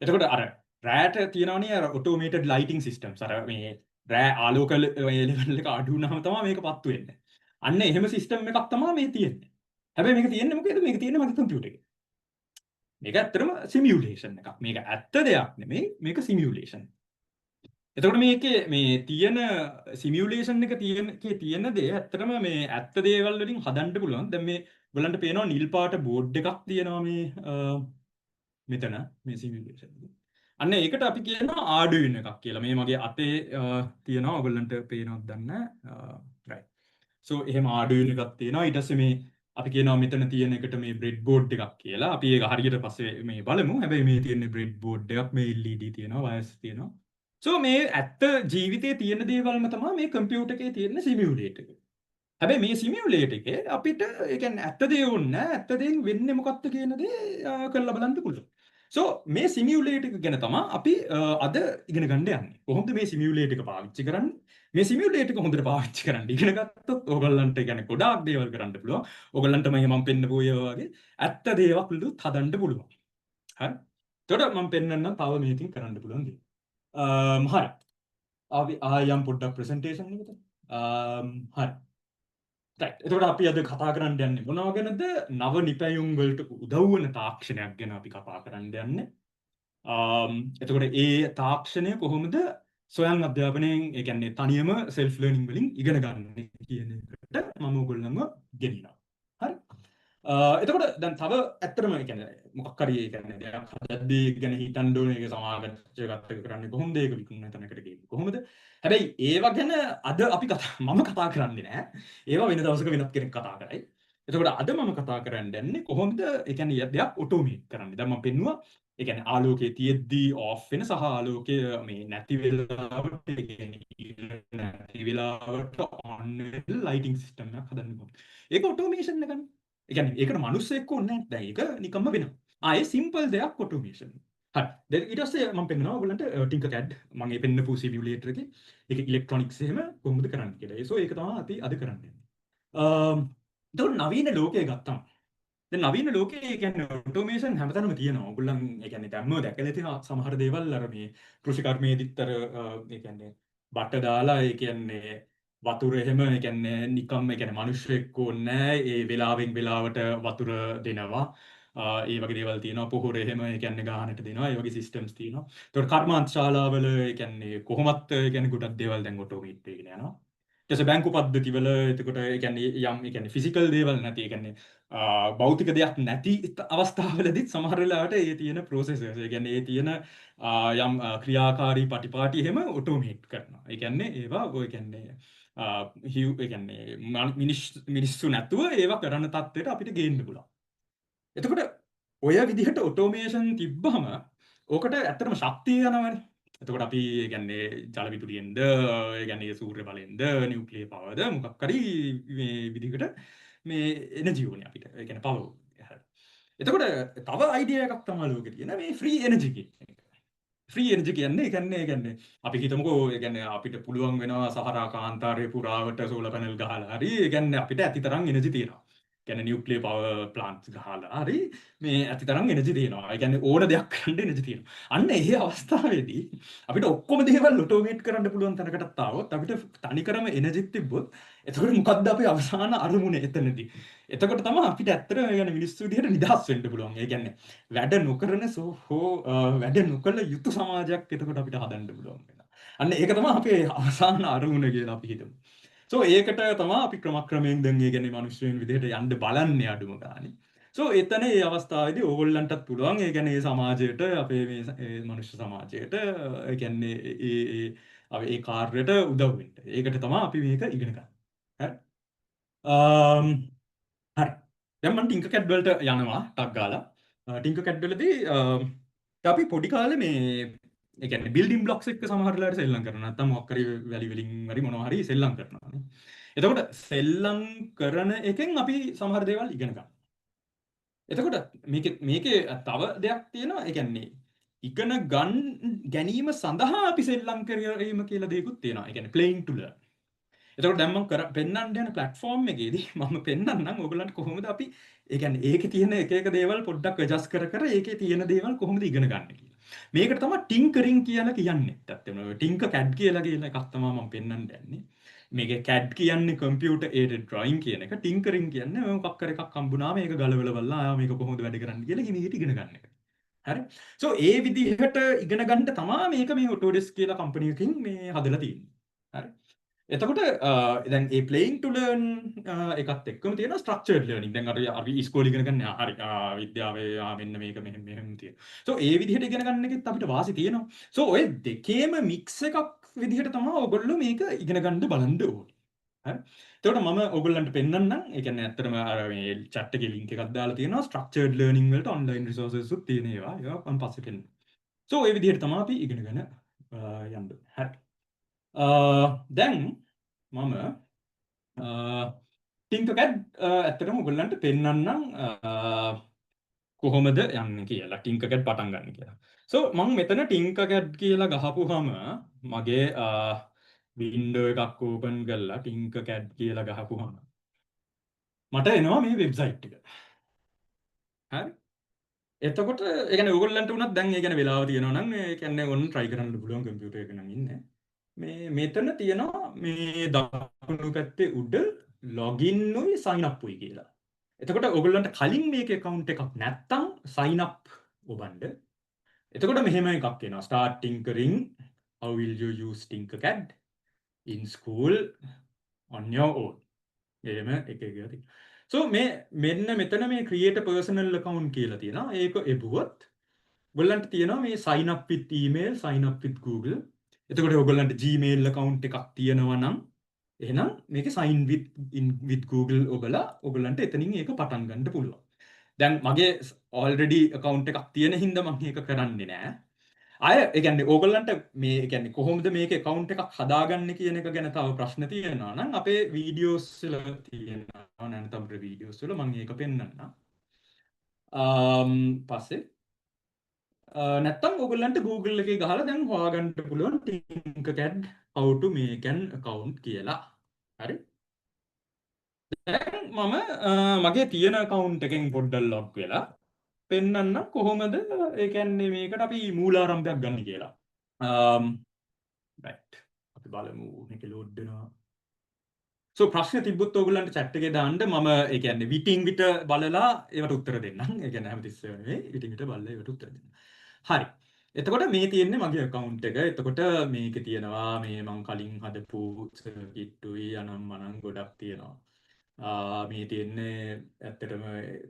එතකොට අර රෑට තියෙනවනේ අර automated lighting systems අර මේ රෑ ආලෝක ලෙවල් එක අඩු වුණාම තමයි මේක පත්තු වෙන්නේ. අන්න එහෙම සිස්ටම් එකක් තමයි මේ තියෙන්නේ. හැබැයි මේක තියෙන්නේ මොකේද? මේක තියෙන්නේ මගේ කම්පියුටර් එකේ. මේක ඇත්තටම සිමියුලේෂන් එකක්. මේක ඇත්ත දෙයක් නෙමෙයි. මේක සිමියුලේෂන්. එතකොට මේකේ මේ තියෙන සිමියුලේෂන් එක තියෙන දේ ඇත්තටම මේ ඇත්ත දේවල් වලින් හදන්න පුළුවන්. දැන් මේ ඔයගලන්ට පේනවා නිල් පාට බෝඩ් එකක් තියෙනවා මේ මෙතන මේ සිමියුලේෂන් එක. අන්න ඒකට අපි කියනවා Arduino එකක් කියලා. මේ මගේ අතේ තියෙනවා ඔයගලන්ට පේනවද දන්නේ නැහැ. right. So එහෙම Arduino එකක් තියෙනවා. ඊට පස්සේ මේ අපි කියනවා මෙතන තියෙන එකට මේ බ්‍රෙඩ් බෝඩ් එකක් කියලා. අපි ඒක හරියට පස්සේ මේ බලමු. හැබැයි මේ තියෙන බ්‍රෙඩ් බෝඩ් එකක්, මේ LED තියෙනවා, වයර්ස් තියෙනවා. So මේ ඇත්ත ජීවිතයේ තියෙන දේවල්ම තමයි මේ කම්පියුටර් එකේ තියෙන සිමියුලේටර් එක. හැබැයි මේ සිමියුලේටර් එකේ අපිට ඒ කියන්නේ ඇත්ත දේ ඕනේ නැහැ. ඇත්ත දේෙන් වෙන්නේ මොකක්ද කියන දේ කරලා බලන්න පුළුවන්. So මේ සිමියුලේටර් එක ගැන තමයි අපි අද ඉගෙන ගන්න යන්නේ. කොහොමද මේ සිමියුලේටර් එක පාවිච්චි කරන්නේ? මේ සිමියුලේටර් එක හොඳට පාවිච්චි කරන්න ඉගෙන ගත්තොත් ඕගොල්ලන්ට කියන්නේ ගොඩාක් දේවල් කරන්න පුළුවන්. ඕගොල්ලන්ට මම පෙන්නපු ඔය වගේ ඇත්ත දේවල්ලුත් හදන්න පුළුවන්. හරි? එතකොට මම පෙන්නන්නම් තව මේකකින් කරන්න පුළුවන් දේ. හරි. අපි ආයම් පොඩ්ඩක් ප්‍රසන්ටේෂන් එකට. හරි. right. එතකොට අපි අද කතා කරන්න යන්නේ මොනවා ගැනද? නව නිපැයුම් වලට උදව් වෙන තාක්ෂණයක් ගැන අපි කතා කරන්න යන්නේ. එතකොට ඒ තාක්ෂණය කොහොමද සොයන් අධ්‍යාපනයෙන් ඒ කියන්නේ තනියම self learning වලින් ඉගෙන ගන්න කියන එකට මම ඔයගොල්ලන්ව ගෙනියනවා. හරි. එතකොට දැන් තව ඇත්තටම ඒ කියන්නේ මොකක් හරි ඒ කියන්නේ දෙයක් හදද්දී ගැන හිතන්න ඕනේ ඒක සමාජගත කරන්නේ කොහොමද ඒක විකුණන තැනකට ගේන්නේ කොහොමද? හැබැයි ඒවා ගැන අද අපි මම කතා කරන්නේ නැහැ. ඒවා වෙන දවසක වෙනත් කෙනෙක් කතා කරයි. එතකොට අද මම කතා කරන්න යන්නේ කොහොමද ඒ කියන්නේ දෙයක් ඔටෝමේට් කරන්නේ. දැන් මම පෙන්නුවා ඒ කියන්නේ ආලෝකයේ තියෙද්දී ඔෆ් වෙන සහ ආලෝකය මේ නැති වෙලාවට ඒ කියන්නේ නැති වෙලාවට ඔන් වෙන ලයිටිං සිස්ටම් එකක් හදන්න ඕනේ. ඒක ඔටෝමේෂන් එකනේ. ඒ කියන්නේ ඒකට මිනිස්සෙක් ඕනේ නැහැ. දැන් ඒක නිකම්ම වෙනවා. ආයේ සිම්පල් දෙයක් ඔටෝමේෂන්. හරි. දැන් ඊට පස්සේ මම පෙන්නනවා ඔයගලන්ට Tinkercad මම මේ පෙන්නපු සිමියුලේටර් එකේ ඒක ඉලෙක්ට්‍රොනික්ස් එහෙම කොහොමද කරන්නේ කියලා. ඒක තමයි අපි අද කරන්නේ. එතකොට නවීන ලෝකයේ ගත්තම දැන් නවීන ලෝකයේ කියන්නේ ඔටෝමේෂන් හැමතැනම තියෙනවා. ඔයගොල්ලන් ඒ කියන්නේ දැම්ම දැකලා තියෙන සමහර දේවල් අර මේ කෘෂි කර්මයේදීතර ඒ කියන්නේ බට දාලා ඒ කියන්නේ වතුර එහෙම ඒ කියන්නේ නිකම්ම ඒ කියන්නේ මිනිස්සෙක් ඕනේ නැහැ. ඒ වෙලාවෙන් වෙලාවට වතුර දෙනවා. ඒ වගේ දේවල් තියෙනවා. පොහොර එහෙම ඒ කියන්නේ ගානට දෙනවා. ඒ වගේ සිස්ටම්ස් තියෙනවා. ඒතකොට කර්මාන්ත ශාලාවල ඒ කියන්නේ කොහොමත් ඒ කියන්නේ ගොඩක් දේවල් දැන් ඔටෝමේට් වෙගෙන යනවා. ඊට පස්සේ බැංකු පද්ධතිවල එතකොට ඒ කියන්නේ යම් ඒ කියන්නේ ෆිසිකල් දේවල් නැති ඒ කියන්නේ භෞතික දෙයක් නැති අවස්ථාවලදීත් සමහර වෙලාවට ඒ තියෙන ප්‍රොසෙසර්ස් ඒ කියන්නේ ඒ තියෙන යම් ක්‍රියාකාරී පටිපාටි එහෙම ඔටෝමේට් කරනවා. ඒ කියන්නේ ඒවා ඔය කියන්නේ ඒ කියන්නේ මිනිස්සු නැතුව ඒවා කරන තත්ත්වයට අපිට ගේන්න පුළුවන්. එතකොට ඔය විදිහට ඔටෝමේෂන් තිබ්බහම ඕකට ඇත්තටම ශක්තිය යනවනේ. එතකොට අපි ඒ කියන්නේ ජල විදුලියෙන්ද ඒ කියන්නේ සූර්ය බලයෙන්ද නියුක්ලියර් පවර්ද මොකක් හරි මේ විදිහකට මේ එනර්ජි ඕනේ අපිට. ඒ කියන්නේ පවර්. එතකොට තව අයිඩියා එකක් තමයි ලෝකේ තියෙන මේ ෆ්‍රී එනර්ජි කියන එක. ෆ්‍රී එනර්ජි කියන්නේ ඒ කියන්නේ අපි හිතමුකෝ ඒ කියන්නේ අපිට පුළුවන් වෙනවා සහරා කාන්තාරයේ පුරාවට සෝලර් පැනල් ගහලා හරි ඒ කියන්නේ අපිට ඇතිතරම් එනර්ජි තියෙනවා. කියන්නේ නියුක්ලියර් පවර් ප්ලාන්ට්ස් ගහලා හරි මේ ඇතිතරම් එනර්ජි තියෙනවා. ඒ කියන්නේ ඕන දෙයක් කරන්න එනර්ජි තියෙනවා. අන්න ඒ අවස්ථාවේදී අපිට ඔක්කොම දේවල් ඔටෝමේට් කරන්න පුළුවන් තැනකටත් ආවොත් අපිට තනිකරම එනර්ජි තිබ්බොත් එතකොට මොකද්ද අපේ අවසාන අරමුණ එතනදී? එතකොට තමයි අපිට ඇත්තටම ඒ කියන්නේ මිනිස්සු විදිහට නිදහස් වෙන්න පුළුවන්. ඒ කියන්නේ වැඩ නොකරන වැඩ නොකළ යුතු සමාජයක් එතකොට අපිට හදන්න පුළුවන් වෙනවා. අන්න ඒක තමයි අපේ අවසාන අරමුණ කියලා අපි හිතමු. So ඒකට තමයි අපි ක්‍රමක්‍රමයෙන් දැන් ඒ කියන්නේ මිනිස්සුන් විදිහට යන්න බලන්නේ අඩුම ගානේ. So එතන ඒ අවස්ථාවේදී ඕගොල්ලන්ටත් පුළුවන් ඒ කියන්නේ මේ සමාජයට අපේ මේ මනුෂ්‍ය සමාජයට ඒ කියන්නේ ඒ කාර්යයට උදව් වෙන්න. ඒකට තමයි අපි මේක ඉගෙන ගන්න. හරි. හරි. දැන් මම Tinkercad වලට යනවා ටක් ගාලා. Tinkercad වලදී අපි පොඩි කාලේ මේ ඒ කියන්නේ බිල්ඩින් බ්ලොක්ස් එක්ක සමහර වෙලාවට සෙල්ලම් කරනවා. නැත්නම් මොකක් හරි වැලි වලින් හරි මොනවා හරි සෙල්ලම් කරනවා නේ. එතකොට සෙල්ලම් කරන එකෙන් අපි සමහර දේවල් ඉගෙන ගන්නවා. එතකොට මේකේ තව දෙයක් තියෙනවා. ඒ කියන්නේ ඉගෙන ගැනීම සඳහා අපි සෙල්ලම් කිරීම කියලා දෙයක්ත් තියෙනවා. ඒ කියන්නේ playing to learn. එතකොට දැන් මම පෙන්නන්න යන platform එකේදී මම පෙන්නන්නම් ඔයගලන්ට කොහොමද අපි ඒ කියන්නේ ඒකේ තියෙන එක දේවල් පොඩ්ඩක් adjust කර ඒකේ තියෙන දේවල් කොහොමද ඉගෙන ගන්න කියලා. මේකට තමයි tinkering කියලා කියන්නේ. ඇත්තටම Tinkercad කියලා එකක් තමයි මම පෙන්නන්න යන්නේ. මේකේ CAD කියන්නේ computer aided drawing කියන එක. Tinkering කියන්නේ මොකක් කර එකක් හම්බුනාම මේක ගලවලා බලලා මේක කොහොමද වැඩ කරන්නේ කියලා හිමීට ඉගෙන ගන්න එක. හරි. So ඒ විදිහට ඉගෙන ගන්න තමයි මේක මේ Autodesk කියලා කම්පැනි එකකින් මේ හදලා තියෙන්නේ. හරි. එතකොට දැන් ඒ playing to learn එකත් එක්කම තියෙන structured learning. දැන් අපි ඉස්කෝලේ ඉගෙන ගන්න හරි විද්‍යාවේ මෙන්න මේක මෙහෙම තියෙනවා. So ඒ විදිහට ඉගෙන ගන්න එකෙත් අපිට වාසි තියෙනවා. So ඔය දෙකේම mix එකක් විදිහට තමයි ඔයගොල්ලෝ මේක ඉගෙන ගන්න බලන්න ඕනේ. හරි. එතකොට මම ඔයගොල්ලන්ට පෙන්නන්නම්. ඒ කියන්නේ ඇත්තටම අර මේ chat එකේ link එකක් දාලා තියෙනවා structured learning වලට online resources උත් තියෙන ඒවා. ඒවා මම පස්සේ පෙන්නනවා. So ඒ විදිහට තමයි අපි ඉගෙනගෙන යන්න. හරි. දැන් මම Tinkercad ඇත්තටම ඔයගොල්ලන්ට පෙන්නන්නම් කොහොමද යන්නේ කියලා. Tinkercad පටන් ගන්න කියලා. So මම මෙතන Tinkercad කියලා ගහපුවාම මගේ window එකක් open කරලා Tinkercad කියලා ගහපුවාම මට එනවා මේ වෙබ්සයිට් එක. හරි. එතකොට ඒ කියන්නේ ඔයගොල්ලන්ට උනත් දැන් ඒ කියන්නේ වෙලාව තියෙනවා නම් ඒ කියන්නේ ඔන්න try කරන්න පුළුවන් කම්පියුටර් එක නම් ඉන්නේ. මේ මෙතන තියෙනවා මේ දකුණු පැත්තේ උඩ login උයි sign up උයි කියලා. එතකොට ඔයගොල්ලන්ට කලින් මේකේ account එකක් නැත්තම් sign up ඔබන්න. එතකොට මෙහෙම එකක් එනවා. start tinkering, how will you use Tinkercad in school on your own. එහෙම එක එක තියෙනවා. So මෙන්න මෙතන මේ create a personal account කියලා තියෙනවා. ඒක එබුවොත් ඔයගොල්ලන්ට තියෙනවා මේ sign up with email, sign up with Google. එතකොට ඔයගොල්ලන්ට Gmail account එකක් තියෙනවා නම් එහෙනම් මේකේ sign with Google ඔයගොල්ලන්ට එතනින් ඒක පටන් ගන්න පුළුවන්. දැන් මගේ already account එකක් තියෙන හින්දා මම මේක කරන්නේ නැහැ. ඒ කියන්නේ ඕගොල්ලන්ට මේ ඒ කියන්නේ කොහොමද මේක account එකක් හදාගන්නේ කියන එක ගැන තව ප්‍රශ්න තියෙනවා නම් අපේ වීඩියෝස් වල තියෙනවා නැත්නම් වීඩියෝස් වල මම ඒක පෙන්නන්නම්. පස්සේ නැත්තම් ඔයගොල්ලන්ට Google එකේ ගහලා දැන් හොයාගන්න පුළුවන් Tinkercad how to make an account කියලා. හරි. දැන් මම මගේ තියෙන account එකෙන් පොඩ්ඩක් log වෙලා පෙන්නන්න කොහොමද ඒ කියන්නේ මේකට අපි මූලාරම්භයක් ගන්න කියලා. right. අපි බලමු මේක load වෙනවා. So ප්‍රශ්න තිබ්බොත් ඔයගොල්ලන්ට chat එකේ දාන්න මම ඒ කියන්නේ විටින් විට බලලා ඒවට උත්තර දෙන්නම්. ඒ කියන්නේ හැමතිස්සෙම නෙවෙයි විටින් විට බලලා ඒවට උත්තර දෙන්න. හරි. එතකොට මේ තියෙන්නේ මගේ account එක. එතකොට මේකේ තියෙනවා මේ මම කලින් හදපු circuit උයි අනම්මනම් ගොඩක් තියෙනවා. මේ තියෙන්නේ ඇත්තටම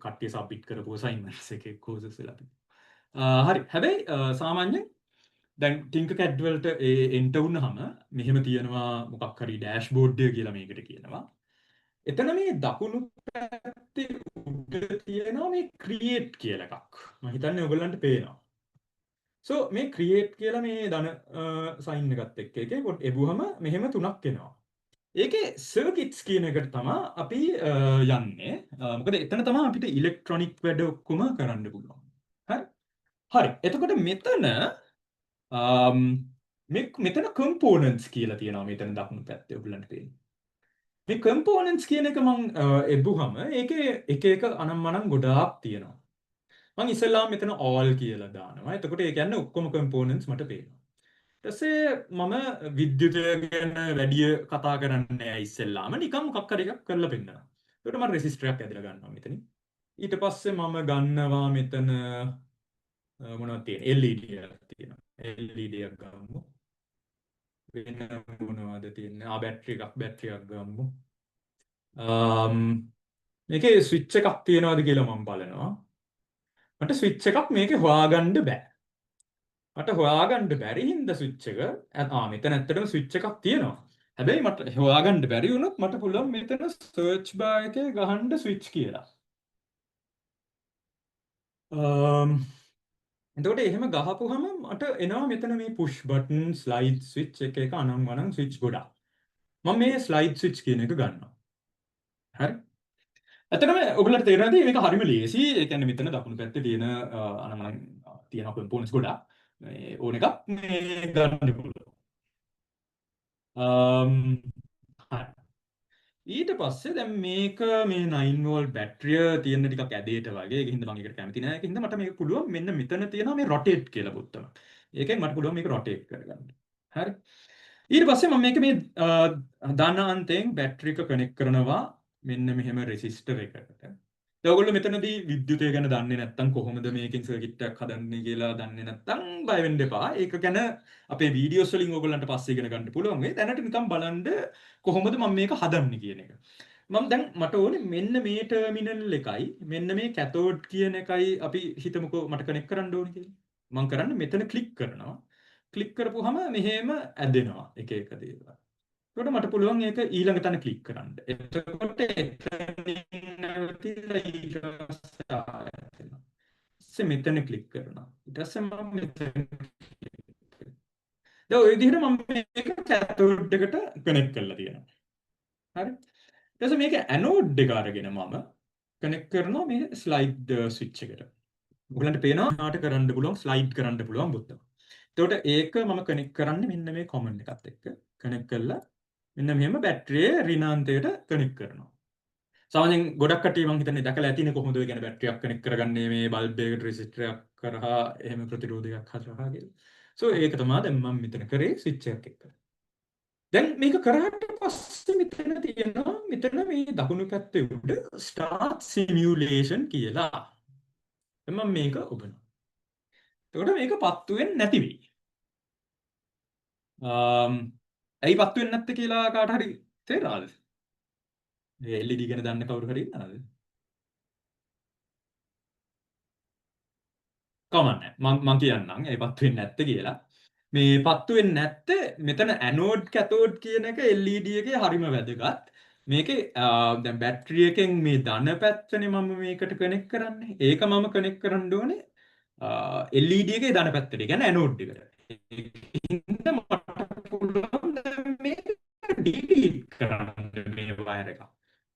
කට්ටිය සබ්මිට් කරපු assignments එකේ courses වල. හරි. හැබැයි සාමාන්‍යයෙන් දැන් Tinkercad වලට enter වුණාම මෙහෙම තියෙනවා මොකක් හරි dashboard එක කියලා මේකට කියනවා. එතන මේ දකුණු පැත්තේ උඩ තියෙනවා මේ create කියලා එකක්. මම හිතන්නේ ඔයගොල්ලන්ට පේනවා. So මේ create කියලා මේ ධන sign එකත් එක්ක එකේ එබුවම මෙහෙම තුනක් එනවා. ඒකේ circuits කියන එකට තමයි අපි යන්නේ. මොකද එතන තමයි අපිට electronic වැඩ ඔක්කොම කරන්න පුළුවන්. හරි. හරි. එතකොට මෙතන components කියලා තියෙනවා මෙතන දකුණු පැත්තේ ඔයගොල්ලන්ට පේන්නේ. මේ components කියන එක මම එබුවම ඒකේ එක අනම්මනම් ගොඩාක් තියෙනවා. මම ඉස්සෙල්ලාම මෙතන all කියලා දානවා. එතකොට ඒ කියන්නේ ඔක්කොම components මට පේනවා. ඊට පස්සේ මම විද්‍යුතය ගැන වැඩි කතා කරන්නේ නැහැ ඉස්සෙල්ලාම. නිකන් මොකක් හරි එකක් කරලා පෙන්නනවා. ඒකට මම resistor එකක් ඇදලා ගන්නවා මෙතනින්. ඊට පස්සේ මම ගන්නවා මෙතන මොනවද තියෙන්නේ? LED එකක් තියෙනවා. LED එකක් ගමු. වෙන මොනවද තියෙන්නේ? බැටරි එකක් ගමු. මේකේ ස්විච් එකක් තියෙනවද කියලා මම බලනවා. මට ස්විච් එකක් මේකේ හොයාගන්න බෑ. මට හොයාගන්න බැරි හින්දා ස්විච් එක මෙතන ඇත්තටම ස්විච් එකක් තියෙනවා. හැබැයි මට හොයාගන්න බැරි වුණොත් මට පුළුවන් මෙතන search bar එකේ ගහන්න switch කියලා. එතකොට එහෙම ගහපුවම මට එනවා මෙතන මේ push button slide switch එක අනම්මනම් switch ගොඩක්. මම මේ slide switch කියන එක ගන්නවා. හරි. ඇත්තටම ඔයගොල්ලන්ට තේරෙනවද මේක හරිම ලේසි. ඒ කියන්නේ මෙතන දකුණු පැත්තේ තියෙන අනම්මනම් තියෙන components ගොඩක්. මේ ඕන එකක් මේ ගන්න පුළුවන්. හරි. ඊට පස්සේ දැන් මේක මේ 9 volt බැටරිය තියෙන ටිකක් ඇදේට වගේ. ඒක හින්දා මම ඒකට කැමති නෑ. ඒක හින්දා මට මේක පුළුවන් මෙන්න මෙතන තියෙනවා මේ rotate කියලා බුත්තම. ඒකෙන් මට පුළුවන් මේක rotate කරගන්න. හරි. ඊට පස්සේ මම මේක මේ ධන අන්තයෙන් බැටරි එක කනෙක්ට් කරනවා මෙන්න මෙහෙම resistor එකකට. ඔයගොල්ලෝ මෙතනදී විද්‍යුතය ගැන දන්නේ නැත්නම් කොහොමද මේකෙන් සර්කිට් එකක් හදන්නේ කියලා දන්නේ නැත්නම් බය වෙන්න එපා. ඒක ගැන අපේ වීඩියෝස් වලින් ඔයගොල්ලන්ට පස්සේ ඉගෙන ගන්න පුළුවන්. ඒ දැනට නිකන් බලන්න කොහොමද මම මේක හදන්නේ කියන එක. මම දැන් මට ඕනේ මෙන්න මේ ටර්මිනල් එකයි මෙන්න මේ කැතෝඩ් කියන එකයි අපි හිතමුකෝ මට කනෙක්ට් කරන්න ඕනේ කියලා. මම කරන්නේ මෙතන ක්ලික් කරනවා. ක්ලික් කරපුවාම මෙහෙම ඇදෙනවා එක එක දේවල්. එතකොට මට පුළුවන් ඒක ඊළඟ තැන ක්ලික් කරන්න. එතකොට එතනින් නැවතිලා ඊට පස්සේ ආයෙත් එනවා. ඊට මෙතන ක්ලික් කරනවා. ඊට පස්සේ මම මෙතන දැන් ඔය විදිහට මම මේක කැතෝඩ් එකට කනෙක්ට් කරලා තියෙනවා. හරි. ඊට පස්සේ මේක ඇනෝඩ් එක අරගෙන මම කනෙක්ට් කරනවා මේ ස්ලයිඩ් ස්විච් එකට. ඔයගලන්ට පේනවා නාට කරන්න පුළුවන් ස්ලයිඩ් කරන්න පුළුවන් බොත්තම. එතකොට ඒක මම කනෙක්ට් කරන්නේ මෙන්න මේ කොමන් එකත් එක්ක. කනෙක්ට් කරලා මෙන්න මෙහෙම බැටරියේ ඍණාන්තයට කනෙක්ට් කරනවා. සාමාන්‍යයෙන් ගොඩක් කට්ටිය මං හිතන්නේ දැකලා ඇතිනේ කොහොමද ඔය කියන්නේ බැටරියක් කනෙක්ට් කරගන්නේ මේ බල්බ් එකකට රෙසිස්ටරයක් කරහා එහෙම ප්‍රතිරෝධයක් හරහා කියලා. සෝ ඒක තමයි දැන් මම මෙතන කරේ ස්විච් එකක් එක්ක. දැන් මේක කරාට පස්සේ මෙතන තියෙනවා මෙතන මේ දකුණු පැත්තේ උඩ start simulation කියලා. දැන් මම මේක ඔබනවා. එතකොට මේක පත්තු වෙන්නේ නැති වෙයි. ඇයි පත්තු වෙන්නේ නැත්තේ කියලා කාට හරි තේරෙනවද? මේ LED ගැන දන්න කවුරු හරි ඉන්නවද? කමන්නේ. මං කියන්නම් ඇයි පත්තු වෙන්නේ නැත්තේ කියලා. මේ පත්තු වෙන්නේ නැත්තේ මෙතන ඇනෝඩ් කැතෝඩ් කියන එක LED එකේ හරිම වැදගත්. මේකේ දැන් බැටරි එකෙන් මේ ධන පැත්තනේ මම මේකට කනෙක්ට් කරන්නේ. ඒක මම කනෙක්ට් කරන්න ඕනේ LED එකේ ධන පැත්තට. ඒ කියන්නේ ඇනෝඩ් එකට. ඒකින්ද මට පුළුවන් මේක ඩිලීට් කරන්න මේ වයර් එක.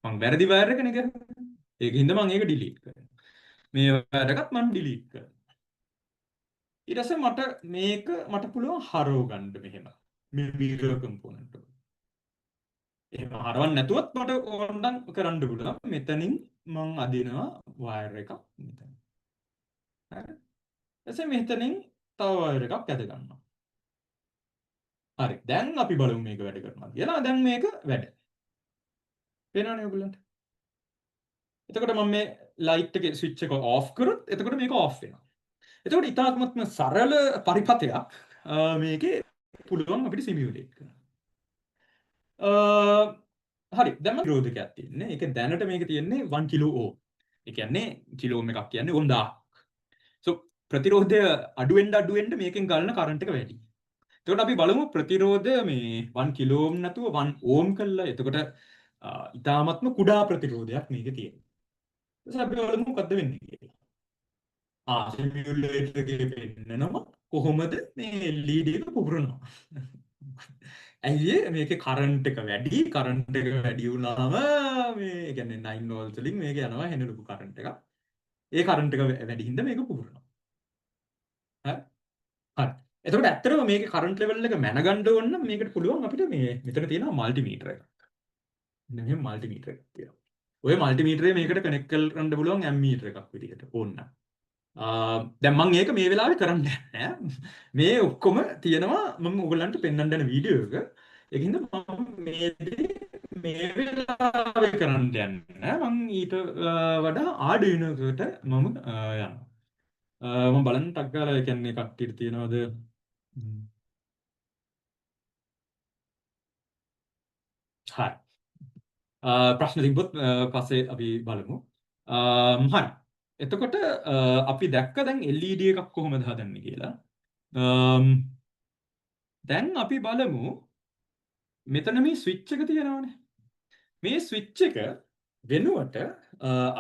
මම වැරදි වයර් එකනේ ගහන්නේ. ඒකින්ද මම ඒක ඩිලීට් කරනවා. මේ වයර් එකත් මම ඩිලීට් කරනවා. ඊට පස්සේ මට පුළුවන් හරව ගන්න මෙහෙම. මේ mirror component එක. එහෙම හරවන්න නැතුවත් මට ඕනනම් කරන්න පුළුවන්. මෙතනින් මම අදිනවා වයර් එකක් මෙතන. හරි. එසේ මෙතනින් තව වයර් එකක් ඇද ගන්නවා. හරි. දැන් අපි බලමු මේක වැඩ කරනවා කියලා. දැන් මේක වැඩ. පේනවනේ ඔයගොල්ලන්ට. එතකොට මම මේ ලයිට් එකේ ස්විච් එක ඔෆ් කරොත් එතකොට මේක ඔෆ් වෙනවා. එතකොට ඉතාමත්ම සරල පරිපථයක් මේකේ පුළුවන් අපිට සිමියුලේට් කරන්න. හරි දැන් මම ප්‍රතිරෝධකයක් තියෙන්නේ. ඒක දැනට මේක තියෙන්නේ 1 කිලෝ ඕම්. ඒ කියන්නේ කිලෝ ඕම් එකක් කියන්නේ ඕම් 1000ක්. සෝ ප්‍රතිරෝධය අඩු වෙන්න මේකෙන් ගලන කරන්ට් එක වැඩි. එතකොට අපි බලමු ප්‍රතිරෝධය මේ 1 කිලෝ ඕම් නැතුව 1 ඕම් කළා. එතකොට ඉතාමත්ම කුඩා ප්‍රතිරෝධයක් මේකේ තියෙනවා. ඊට අපි බලමු මොකද්ද වෙන්නේ කියලා. සිමියුලේටර් එකේ පෙන්නනවා කොහොමද මේ LED එක පුපුරනවා. ඇයි මේකේ කරන්ට් එක වැඩි වුණාම මේ කියන්නේ 9 වෝල්ට් වලින් මේක යනවා හෙන ලොකු කරන්ට් එකක්. ඒ කරන්ට් එක වැඩි හින්දා මේක පුපුරනවා. හරි. එතකොට ඇත්තටම මේකේ කරන්ට් ලෙවල් එක මැනගන්න ඕන නම් මේකට පුළුවන් අපිට මේ මෙතන තියෙනවා මල්ටිමීටර් එකක්. මෙන්න මේ මල්ටිමීටර් එකක් තියෙනවා. ඔය මල්ටිමීටරේ මේකට කනෙක්ට් කරන්න පුළුවන් ඇම්මීටර් එකක් විදිහට ඕන්න. දැන් මම ඒක මේ වෙලාවේ කරන්න නැහැ. මේ ඔක්කොම තියෙනවා මම ඔයගලන්ට පෙන්වන්න යන වීඩියෝ එක. ඒකින්ද මම මේ වෙලාවේ කරන්න යන්නේ මම ඊට වඩා Arduino එකට මම යනවා. මම බලන්න ටක් ගාලා ඒ කියන්නේ කට්ටියට තියනවද හරි. ප්‍රශ්න තිබ්බොත් පස්සේ අපි බලමු. හරි. එතකොට අපි දැක්ක දැන් LED එකක් කොහොමද හදන්නේ කියලා. දැන් අපි බලමු මෙතන මේ ස්විච් එක තියෙනවානේ. මේ ස්විච් එක වෙනුවට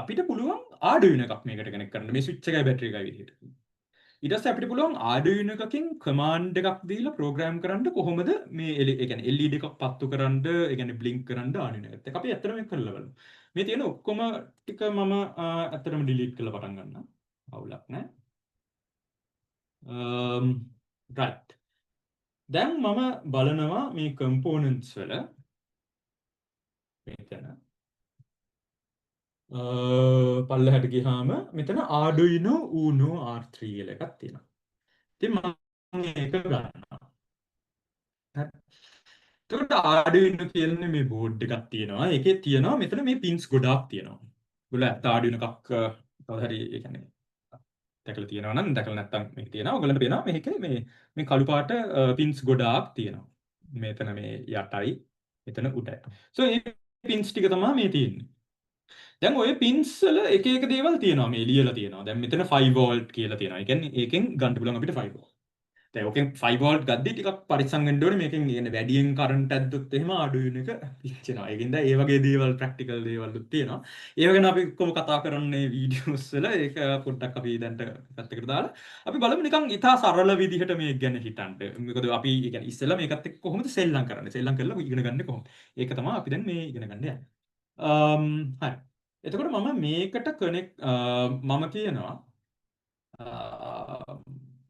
අපිට පුළුවන් Arduino එකක් මේකට කනෙක්ට් කරන්න. මේ ස්විච් එකයි බැටරි එකයි විදිහට. ඊට පස්සේ අපිට පුළුවන් Arduino එකකින් කමාන්ඩ් එකක් දීලා ප්‍රෝග්‍රෑම් කරන්න කොහොමද මේ ඒ කියන්නේ LED එකක් පත්තු කරන්න, ඒ කියන්නේ බ්ලින්ක් කරන්න Arduino එකත් එක්ක අපි ඇත්තටම මේක කරලා බලමු. මේ තියෙන ඔක්කොම ටික මම ඇත්තටම ඩිලීට් කරලා පටන් ගන්නවා. අවුලක් නැහැ. right. දැන් මම බලනවා මේ components වල මෙතන පල්ලෙහාට ගියාම මෙතන Arduino Uno R3 කියලා එකක් තියෙනවා. ඉතින් මම ඒක ගන්නවා. හරි. එතකොට Arduino කියන්නේ මේ බෝඩ් එකක් තියෙනවා. ඒකේ තියෙනවා මෙතන මේ පින්ස් ගොඩාක් තියෙනවා. ඔයගොල්ලෝ ඇත්ත Arduino එකක් කවදා හරි ඒ කියන්නේ දැකලා තියෙනවා නම් දැකලා නැත්නම් මේක තියෙනවා. ඔයගොල්ලන්ට පේනවා මේකේ මේ කළු පාට පින්ස් ගොඩාක් තියෙනවා. මෙතන මේ යටයි මෙතන උඩයි. සෝ මේ පින්ස් ටික තමයි මේ තියෙන්නේ. දැන් ඔය පින්ස් වල එක එක දේවල් තියෙනවා මේ ලියලා තියෙනවා. දැන් මෙතන 5 වෝල්ට් කියලා තියෙනවා. ඒ කියන්නේ ඒකෙන් ගන්න පුළුවන් අපිට 5 වෝල්ට්. දැන් ඔකෙන් 5 වෝල්ට් ගද්දි ටිකක් පරිස්සම් වෙන්න ඕනේ. මේකෙන් කියන්නේ වැඩියෙන් කරන්ට් ඇද්දොත් එහෙම අඩු වෙන එක පිච්චෙනවා. ඒකින්ද ඒ වගේ දේවල් ප්‍රැක්ටිකල් දේවල්ුත් තියෙනවා. ඒව ගැන අපි කොහොම කතා කරන්නේ වීඩියෝස් වල ඒක පොඩ්ඩක් අපි දැන්ට පැත්තකට දාලා අපි බලමු නිකන් ඉතා සරල විදිහට මේක ගැන හිතන්න. මොකද අපි කියන්නේ ඉස්සෙල්ලා මේකත් එක්ක කොහොමද සෙල්ලම් කරන්නේ? සෙල්ලම් කරලා ඉගෙන ගන්න කොහොමද? ඒක තමයි අපි දැන් මේ ඉගෙන ගන්න යන්නේ. හරි. එතකොට මම මේකට මම කියනවා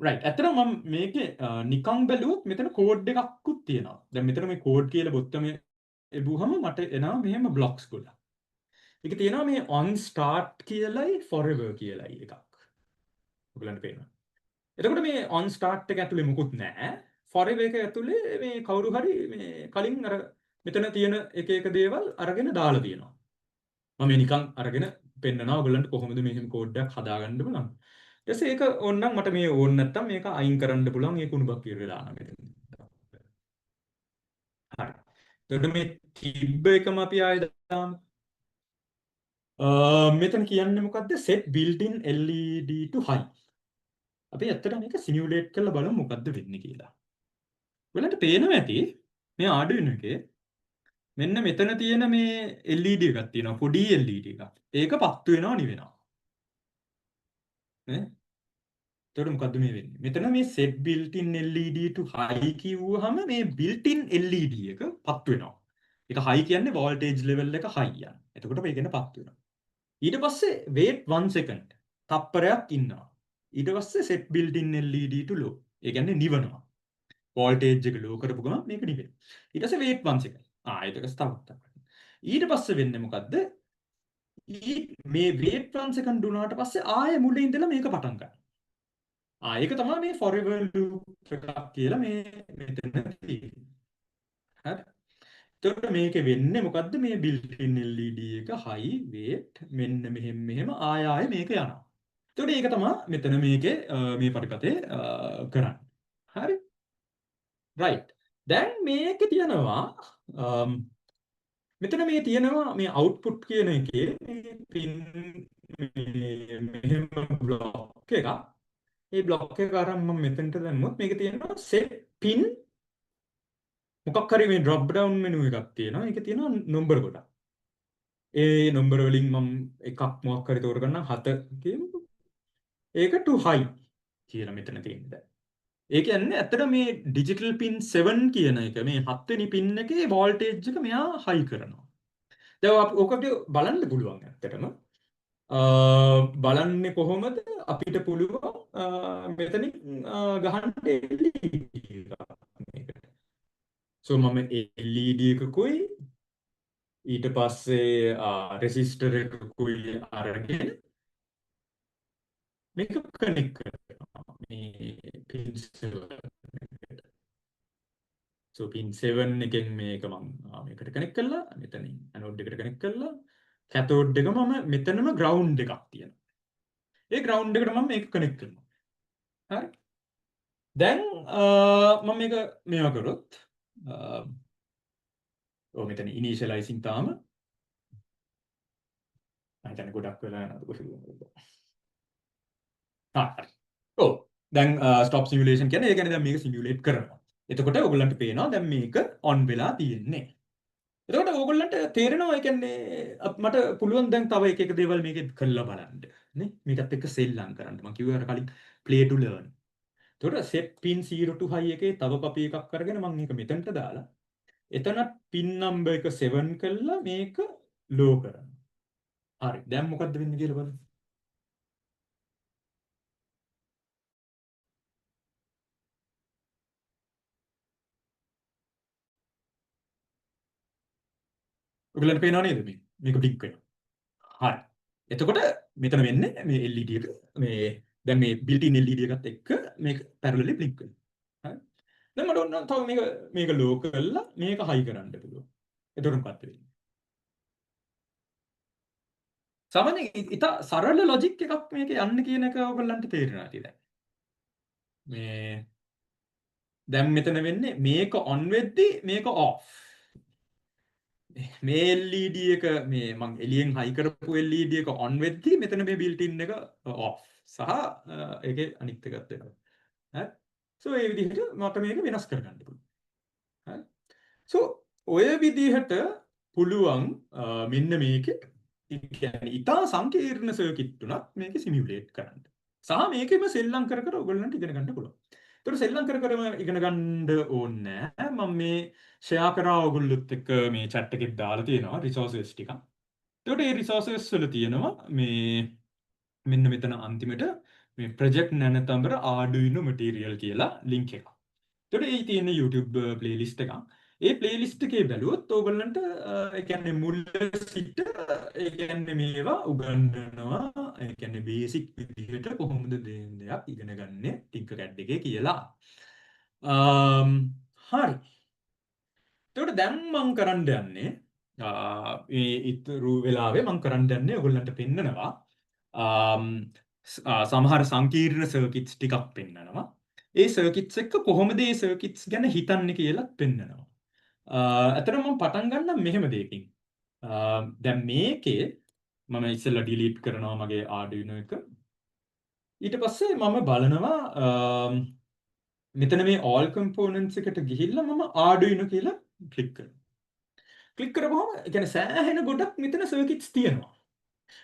රයිට්. ඇත්තටම මම මේකේ නිකන් බැලුවොත් මෙතන කෝඩ් එකක්කුත් තියෙනවා. දැන් මෙතන මේ කෝඩ් කියලා බොත්තමේ එබුවහම මට එනවා මෙහෙම බ්ලොක්ස් ගොඩක්. ඒක තියෙනවා මේ on start කියලයි forever කියලයි එකක්. ඔයගලන්ට පේනවා. එතකොට මේ on start එක ඇතුලේ මොකුත් නැහැ. forever එක ඇතුලේ මේ කවුරු හරි මේ කලින් අර මෙතන තියෙන එක දේවල් අරගෙන දාලා තියෙනවා. මම නිකන් අරගෙන පෙන්නනවා ඔයගලන්ට කොහොමද මෙහෙම කෝඩ් එකක් හදාගන්න බලන්න. ඊට පස්සේ ඒක ඕනනම් මට මේ ඕන නැත්තම් මේක අයින් කරන්න පුළුවන් ඒ කුණුබක් කියලා දානවා මෙතන. හරි. එතකොට මේ තිබ්බ එකම අපි ආයෙ දාමු. මෙතන කියන්නේ මොකද්ද? set built-in LED to high. අපි ඇත්තට මේක සිමියුලේට් කරලා බලමු මොකද්ද වෙන්නේ කියලා. ඔයාලට පේනවා ඇති මේ Arduino එකේ මෙන්න මෙතන තියෙන මේ LED එකක් තියෙනවා පොඩි LED එකක්. ඒක පත්තු වෙනවා නිවෙනවා. නේ? එතකොට මොකද්ද මේ වෙන්නේ? මෙතන මේ set built-in LED to high කිව්වහම මේ built-in LED එක පත්තු වෙනවා. ඒක high කියන්නේ voltage level එක high යන. එතකොට මේක නේ පත්තු වෙනවා. ඊට පස්සේ wait 1 second. තප්පරයක් ඉන්නවා. ඊට පස්සේ set built-in LED to low. ඒ කියන්නේ නිවනවා. voltage එක low කරපු ගමන් මේක නිවෙනවා. ඊට පස්සේ wait 1 second. ඒක තවත්. ඊට පස්සේ වෙන්නේ මොකද්ද? මේ wait 1 second උනාට පස්සේ ආයෙ මුලින් ඉඳලා මේක පටන් ගන්නවා. ඒක තමයි මේ forever loop එකක් කියලා මේ මෙතන තියෙන්නේ. හරි. එතකොට මේකේ වෙන්නේ මොකද්ද? මේ built-in LED එක high weight මෙන්න මෙහෙම ආයෙ මේක යනවා. එතකොට ඒක තමයි මෙතන මේකේ මේ පරිපතේ කරන්නේ. හරි. right. දැන් මේකේ තියෙනවා මෙතන මේ තියෙනවා මේ output කියන එකේ මේ pin මෙහෙම block එකක්. මේ block එක අරන් මම මෙතනට දැම්මොත් මේක තියෙනවා set pin මොකක් හරි මේ drop down menu එකක් තියෙනවා. ඒකේ තියෙනවා number ගොඩක්. ඒ number වලින් මම එකක් මොකක් හරි තෝරගන්නම් 7 කියමු. ඒක to high කියලා මෙතන තියෙනවා. ඒ කියන්නේ ඇත්තට මේ digital pin 7 කියන එක මේ 7 වෙනි pin එකේ voltage එක මෙයා high කරනවා. දැන් ඔකට බලන්න පුළුවන් ඇත්තටම. බලන්නේ කොහොමද? අපිට පුළුවන් මෙතනින් ගහන්න LED එකක්. so මම LED එකකුයි ඊට පස්සේ resistor එකකුයි අරගෙන මේක කනෙක්ට් කරනවා මේ pin 7 එකට. so pin 7 එකෙන් මේක මම මේකට කනෙක්ට් කළා. මෙතනින් anode එකට කනෙක්ට් කළා. cathode එක මම මෙතනම ground එකක් තියෙනවා. ඒ ground එකට මම මේක කනෙක්ට් කරනවා. හරි. දැන් මම මේක මේවා කරොත් මෙතන initializing තාම මම හිතන්නේ ගොඩක් වෙලා යනවා කොහොමද. හරි. දැන් stop simulation කියන්නේ ඒ කියන්නේ දැන් මේක simulate කරනවා. එතකොට ඔයගොල්ලන්ට පේනවා දැන් මේක on වෙලා තියෙන්නේ. එතකොට ඕගොල්ලන්ට තේරෙනවා ඒ කියන්නේ මට පුළුවන් දැන් තව එක දේවල් මේකෙත් කරලා බලන්න නේ මේකත් එක්ක සෙල්ලම් කරන්න. මම කිව්වා අර කලින් play to learn. එතකොට set pin 0 to high එකේ තව copy එකක් අරගෙන මම මේක මෙතනට දාලා එතන pin number එක 7 කළා මේක low කරනවා. හරි. දැන් මොකද්ද වෙන්නේ කියලා බලන්න. ඔයගලන්ට පේනව නේද මේක බ්ලින්ක් වෙනවා. හරි. එතකොට මෙතන වෙන්නේ මේ LED එක මේ දැන් මේ built-in LED එකත් එක්ක මේක parallelly blink වෙනවා. හරි. දැන් මට ඕන තව මේක low කරලා මේක high කරන්න පුළුවන්. එතකොට මොකක්ද වෙන්නේ? සාමාන්‍යයෙන් ඉතා සරල logic එකක් මේක යන්න කියන එක ඔයගලන්ට තේරෙනවා ඇති දැන්. දැන් මෙතන වෙන්නේ මේක on වෙද්දී මේක off. මේ LED එක මේ මම එළියෙන් high කරපු LED එක on වෙද්දී මෙතන මේ built in එක off සහ ඒකේ අනිත් එකත් වෙනවා. හරි. so ඒ විදිහට මට මේක වෙනස් කරගන්න පුළුවන්. හරි. so ඔය විදිහට පුළුවන් මෙන්න මේකේ ඒ කියන්නේ ඉතා සංකීර්ණ සර්කිට් උනත් මේක සිමියුලේට් කරන්න. සහ මේකෙම සෙල්ලම් කර කර ඔයගොල්ලන්ට ඉගෙන ගන්න පුළුවන්. ඒතකොට සෙල්ලම් කර කරම ඉගෙන ගන්න ඕනේ නැහැ. මම මේ ෂෙයා කරා ඔයගොල්ලොත් එක්ක මේ chat එකෙත් දාලා තියෙනවා resources ටිකක්. ඒතකොට මේ resources වල තියෙනවා මේ මෙන්න මෙතන අන්තිමට මේ project නැනතඹර Arduino material කියලා link එකක්. ඒතකොට ඒ තියෙන YouTube playlist එකක්. ඒ playlist එකේ බැලුවොත් ඕගොල්ලන්ට ඒ කියන්නේ මුල සිට ඒ කියන්නේ මේවා උගන්වනවා. ඒ කියන්නේ බේසික් විදිහට කොහොමද දෙයක් ඉගෙන ගන්න Tinkercad එකේ කියලා. හරි. එතකොට දැන් මම කරන්න යන්නේ මේ ඉතුරු වෙලාවේ මම කරන්න යන්නේ ඔයගොල්ලන්ට පෙන්නනවා සමහර සංකීර්ණ සර්කිට්ස් ටිකක් පෙන්නනවා. ඒ සර්කිට්ස් එක්ක කොහොමද මේ සර්කිට්ස් ගැන හිතන්නේ කියලා පෙන්නනවා. අතරම මම පටන් ගන්නම් මෙහෙම දෙයකින්. දැන් මේකේ මම ඉස්සෙල්ලා ඩිලීට් කරනවා මගේ Arduino එක. ඊට පස්සේ මම බලනවා මෙතන මේ all components එකට ගිහිල්ලා මම Arduino කියලා ක්ලික් කරනවා. ක්ලික් කරපුවම ඒ කියන්නේ සෑහෙන ගොඩක් මෙතන සර්කිට්ස් තියෙනවා.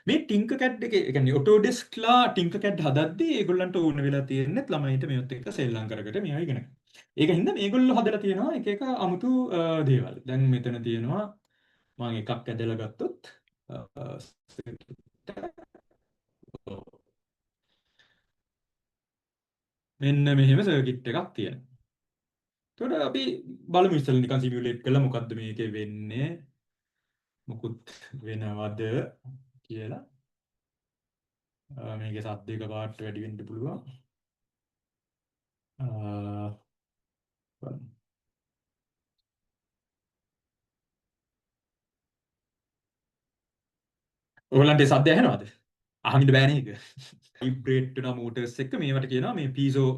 මේ Tinkercad එකේ ඒ කියන්නේ Autodesk ලා Tinkercad හදද්දී ඒගොල්ලන්ට ඕන වෙලා තියෙන්නේ ළමයින්ට මේවත් එක්ක සෙල්ලම් කරකට මේවා ඉගෙන ගන්න. ඒක හින්දා මේගොල්ලෝ හදලා තියෙනවා එක එක අමුතු දේවල්. දැන් මෙතන තියෙනවා මම එකක් ඇදලා ගත්තොත් මෙන්න මෙහෙම සර්කිට් එකක් තියෙනවා. එතකොට අපි බලමු ඉස්සෙල්ලා නිකන් සිමියුලේට් කරලා මොකද්ද මේකේ වෙන්නේ මොකුත් වෙනවද කියලා. මේකේ සද්ද එක පාට වැඩි වෙන්න පුළුවන්. බලමු. ඔයගලන්ට සද්ද ඇහෙනවද? අහමින්ද බෑනේ ඒක. වයිබ්‍රේට් වෙන මෝටර්ස් එක මේවට කියනවා මේ පීසෝ